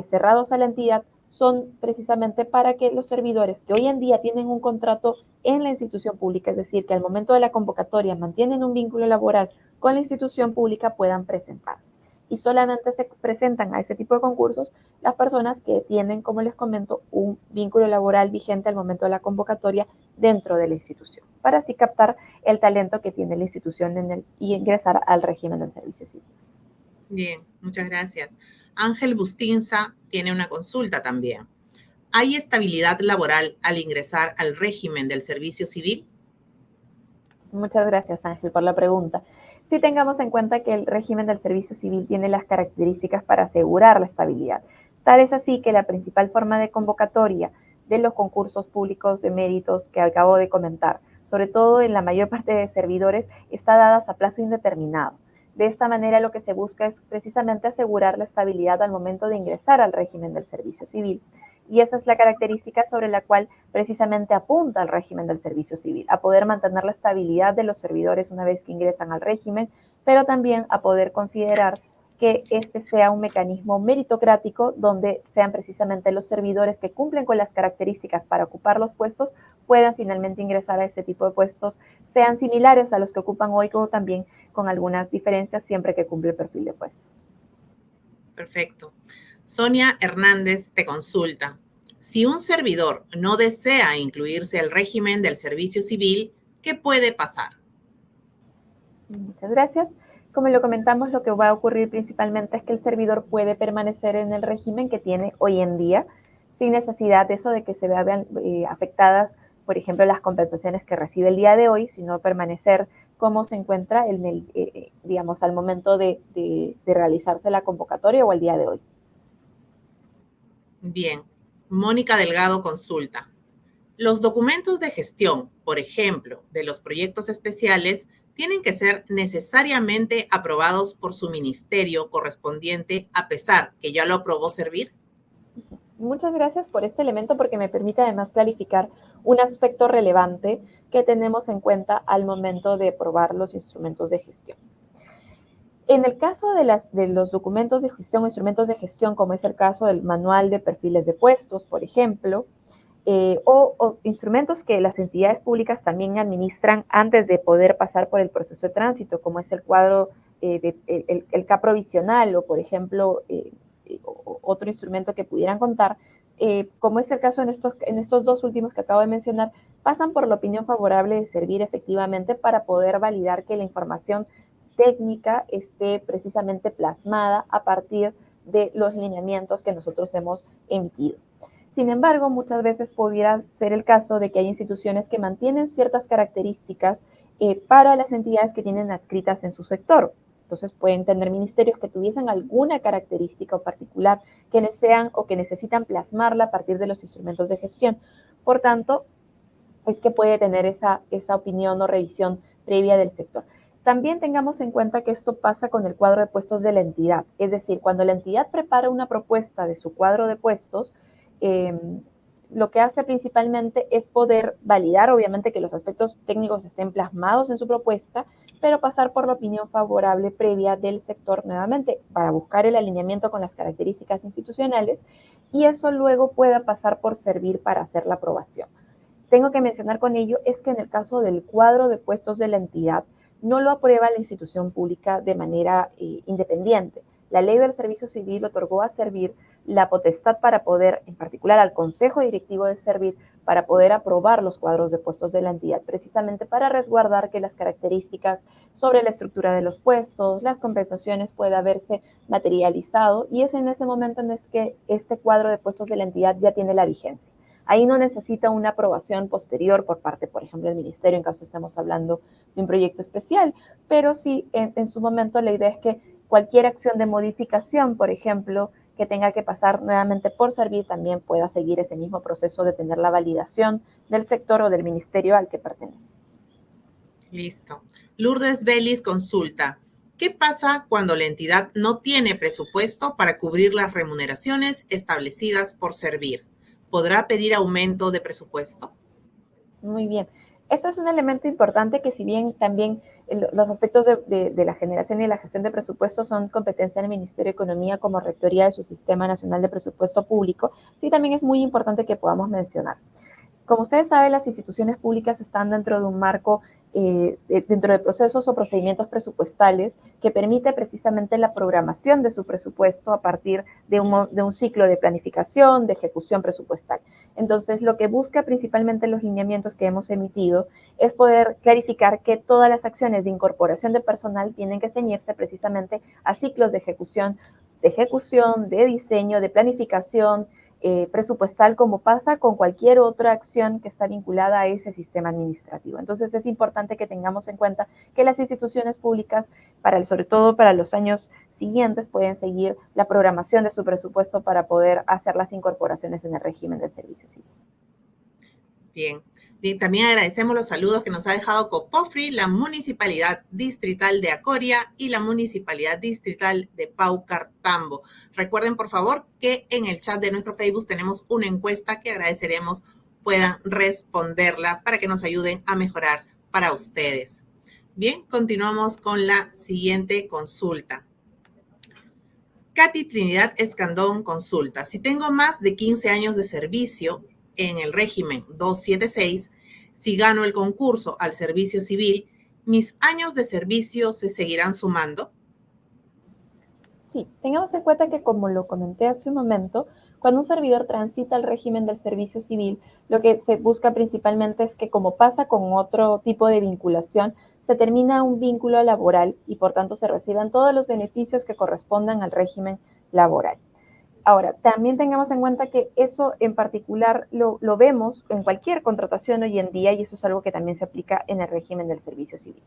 cerrados a la entidad, son precisamente para que los servidores que hoy en día tienen un contrato en la institución pública, es decir, que al momento de la convocatoria mantienen un vínculo laboral con la institución pública, puedan presentarse. Y solamente se presentan a ese tipo de concursos las personas que tienen, como les comento, un vínculo laboral vigente al momento de la convocatoria dentro de la institución, para así captar el talento que tiene la institución y ingresar al régimen del servicio civil. Bien, muchas gracias. Ángel Bustinza tiene una consulta también. ¿Hay estabilidad laboral al ingresar al régimen del servicio civil? Muchas gracias, Ángel, por la pregunta. Sí, tengamos en cuenta que el régimen del servicio civil tiene las características para asegurar la estabilidad. Tal es así que la principal forma de convocatoria de los concursos públicos de méritos que acabo de comentar, sobre todo en la mayor parte de servidores, está dadas a plazo indeterminado. De esta manera, lo que se busca es precisamente asegurar la estabilidad al momento de ingresar al régimen del servicio civil. Y esa es la característica sobre la cual precisamente apunta el régimen del servicio civil, a poder mantener la estabilidad de los servidores una vez que ingresan al régimen, pero también a poder considerar que este sea un mecanismo meritocrático donde sean precisamente los servidores que cumplen con las características para ocupar los puestos puedan finalmente ingresar a este tipo de puestos, sean similares a los que ocupan hoy o también con algunas diferencias siempre que cumple el perfil de puestos. Perfecto. Sonia Hernández te consulta. Si un servidor no desea incluirse al régimen del servicio civil, ¿qué puede pasar? Muchas gracias. Como lo comentamos, lo que va a ocurrir principalmente es que el servidor puede permanecer en el régimen que tiene hoy en día, sin necesidad de eso de que se vean afectadas, por ejemplo, las compensaciones que recibe el día de hoy, sino permanecer como se encuentra digamos, al momento de realizarse la convocatoria o el día de hoy. Bien. Mónica Delgado consulta. Los documentos de gestión, por ejemplo, de los proyectos especiales, tienen que ser necesariamente aprobados por su ministerio correspondiente a pesar que ya lo aprobó Servir. Muchas gracias por este elemento porque me permite además clarificar un aspecto relevante que tenemos en cuenta al momento de aprobar los instrumentos de gestión. En el caso de los documentos de gestión o instrumentos de gestión, como es el caso del manual de perfiles de puestos, por ejemplo, o instrumentos que las entidades públicas también administran antes de poder pasar por el proceso de tránsito, como es el cuadro, el CAP provisional o, por ejemplo, otro instrumento que pudieran contar, como es el caso en estos dos últimos que acabo de mencionar, pasan por la opinión favorable de Servir efectivamente para poder validar que la información técnica esté precisamente plasmada a partir de los lineamientos que nosotros hemos emitido. Sin embargo, muchas veces pudiera ser el caso de que hay instituciones que mantienen ciertas características para las entidades que tienen adscritas en su sector. Entonces pueden tener ministerios que tuviesen alguna característica o particular que desean o que necesitan plasmarla a partir de los instrumentos de gestión. Por tanto, es que puede tener esa opinión o revisión previa del sector. También tengamos en cuenta que esto pasa con el cuadro de puestos de la entidad. Es decir, cuando la entidad prepara una propuesta de su cuadro de puestos, lo que hace principalmente es poder validar, obviamente, que los aspectos técnicos estén plasmados en su propuesta, pero pasar por la opinión favorable previa del sector nuevamente para buscar el alineamiento con las características institucionales y eso luego pueda pasar por Servir para hacer la aprobación. Tengo que mencionar con ello es que en el caso del cuadro de puestos de la entidad, no lo aprueba la institución pública de manera independiente. La ley del servicio civil otorgó a Servir la potestad para poder, en particular al Consejo Directivo de Servir, para poder aprobar los cuadros de puestos de la entidad, precisamente para resguardar que las características sobre la estructura de los puestos, las compensaciones pueda verse materializado y es en ese momento en el que este cuadro de puestos de la entidad ya tiene la vigencia. Ahí no necesita una aprobación posterior por parte, por ejemplo, del ministerio, en caso estemos hablando de un proyecto especial, pero sí, en su momento la idea es que cualquier acción de modificación, por ejemplo, que tenga que pasar nuevamente por Servir, también pueda seguir ese mismo proceso de tener la validación del sector o del ministerio al que pertenece. Listo. Lourdes Vélez consulta, ¿qué pasa cuando la entidad no tiene presupuesto para cubrir las remuneraciones establecidas por Servir? ¿Podrá pedir aumento de presupuesto? Muy bien. Eso es un elemento importante que, si bien también los aspectos de la generación y la gestión de presupuestos son competencia del Ministerio de Economía como rectoría de su Sistema Nacional de Presupuesto Público, sí también es muy importante que podamos mencionar. Como ustedes saben, las instituciones públicas están dentro de un marco, dentro de procesos o procedimientos presupuestales que permite precisamente la programación de su presupuesto a partir de un ciclo de planificación, de ejecución presupuestal. Entonces, lo que busca principalmente los lineamientos que hemos emitido es poder clarificar que todas las acciones de incorporación de personal tienen que ceñirse precisamente a ciclos de ejecución, de diseño, de planificación, presupuestal, como pasa con cualquier otra acción que está vinculada a ese sistema administrativo. Entonces es importante que tengamos en cuenta que las instituciones públicas, sobre todo para los años siguientes, pueden seguir la programación de su presupuesto para poder hacer las incorporaciones en el régimen del servicio civil. Bien. Bien, también agradecemos los saludos que nos ha dejado Copofri, la Municipalidad Distrital de Acoria y la Municipalidad Distrital de Paucartambo. Recuerden, por favor, que en el chat de nuestro Facebook tenemos una encuesta que agradeceremos puedan responderla para que nos ayuden a mejorar para ustedes. Bien, continuamos con la siguiente consulta. Katy Trinidad Escandón consulta, si tengo más de 15 años de servicio en el régimen 276, si gano el concurso al servicio civil, ¿mis años de servicio se seguirán sumando? Sí, tengamos en cuenta que, como lo comenté hace un momento, cuando un servidor transita al régimen del servicio civil, lo que se busca principalmente es que, como pasa con otro tipo de vinculación, se termina un vínculo laboral y por tanto se reciban todos los beneficios que correspondan al régimen laboral. Ahora, también tengamos en cuenta que eso en particular lo vemos en cualquier contratación hoy en día, y eso es algo que también se aplica en el régimen del servicio civil.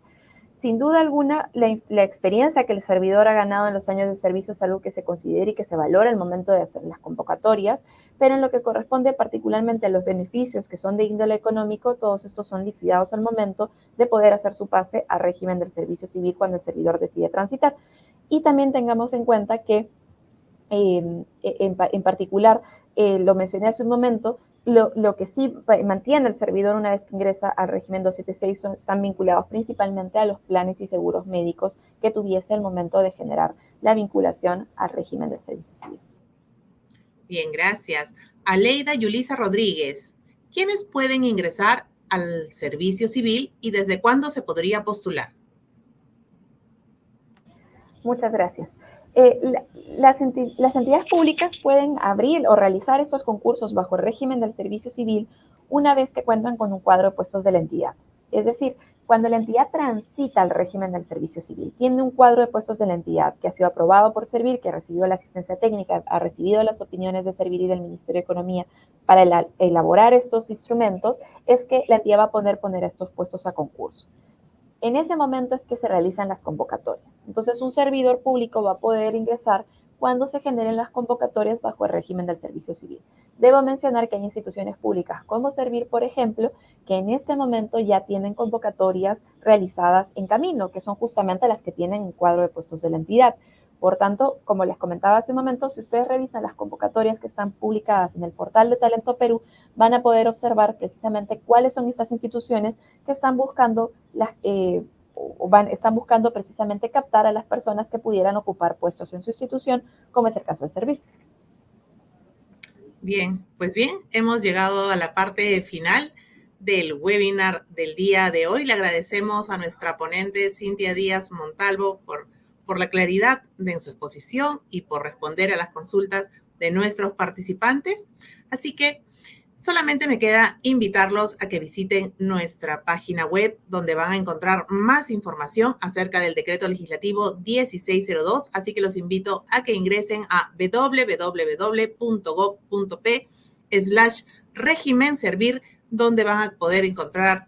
Sin duda alguna, la experiencia que el servidor ha ganado en los años de servicio es algo que se considera y que se valora al momento de hacer las convocatorias, pero en lo que corresponde particularmente a los beneficios que son de índole económico, todos estos son liquidados al momento de poder hacer su pase al régimen del servicio civil cuando el servidor decide transitar. Y también tengamos en cuenta que en particular, lo mencioné hace un momento, lo que sí mantiene el servidor una vez que ingresa al régimen 276 están vinculados principalmente a los planes y seguros médicos que tuviese al momento de generar la vinculación al régimen del servicio civil. Bien, gracias. Aleida Yulisa Rodríguez, ¿quiénes pueden ingresar al servicio civil y desde cuándo se podría postular? Muchas gracias. Las entidades públicas pueden abrir o realizar estos concursos bajo el régimen del servicio civil una vez que cuentan con un cuadro de puestos de la entidad. Es decir, cuando la entidad transita al régimen del servicio civil, tiene un cuadro de puestos de la entidad que ha sido aprobado por Servir, que ha recibido la asistencia técnica, ha recibido las opiniones de Servir y del Ministerio de Economía para elaborar estos instrumentos, es que la entidad va a poner estos puestos a concurso. En ese momento es que se realizan las convocatorias. Entonces, un servidor público va a poder ingresar cuando se generen las convocatorias bajo el régimen del servicio civil. Debo mencionar que hay instituciones públicas como Servir, por ejemplo, que en este momento ya tienen convocatorias realizadas en camino, que son justamente las que tienen un cuadro de puestos de la entidad. Por tanto, como les comentaba hace un momento, si ustedes revisan las convocatorias que están publicadas en el portal de Talento Perú, van a poder observar precisamente cuáles son estas instituciones que están buscando están buscando precisamente captar a las personas que pudieran ocupar puestos en su institución, como es el caso de Servir. Bien, pues bien, hemos llegado a la parte final del webinar del día de hoy. Le agradecemos a nuestra ponente Cintia Díaz Montalvo por la claridad en su exposición y por responder a las consultas de nuestros participantes. Así que solamente me queda invitarlos a que visiten nuestra página web, donde van a encontrar más información acerca del decreto legislativo 1602. Así que los invito a que ingresen a www.gov.p/reglamento Régimen Servir, donde van a poder encontrar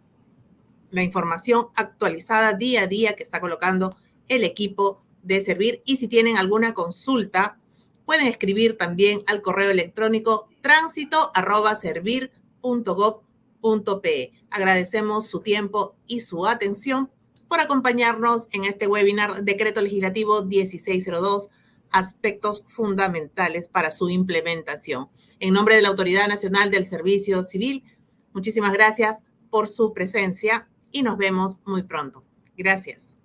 la información actualizada día a día que está colocando el equipo de Servir. Y si tienen alguna consulta, pueden escribir también al correo electrónico transito@servir.gov.pe. Agradecemos su tiempo y su atención por acompañarnos en este webinar Decreto Legislativo 1602, aspectos fundamentales para su implementación. En nombre de la Autoridad Nacional del Servicio Civil, muchísimas gracias por su presencia y nos vemos muy pronto. Gracias.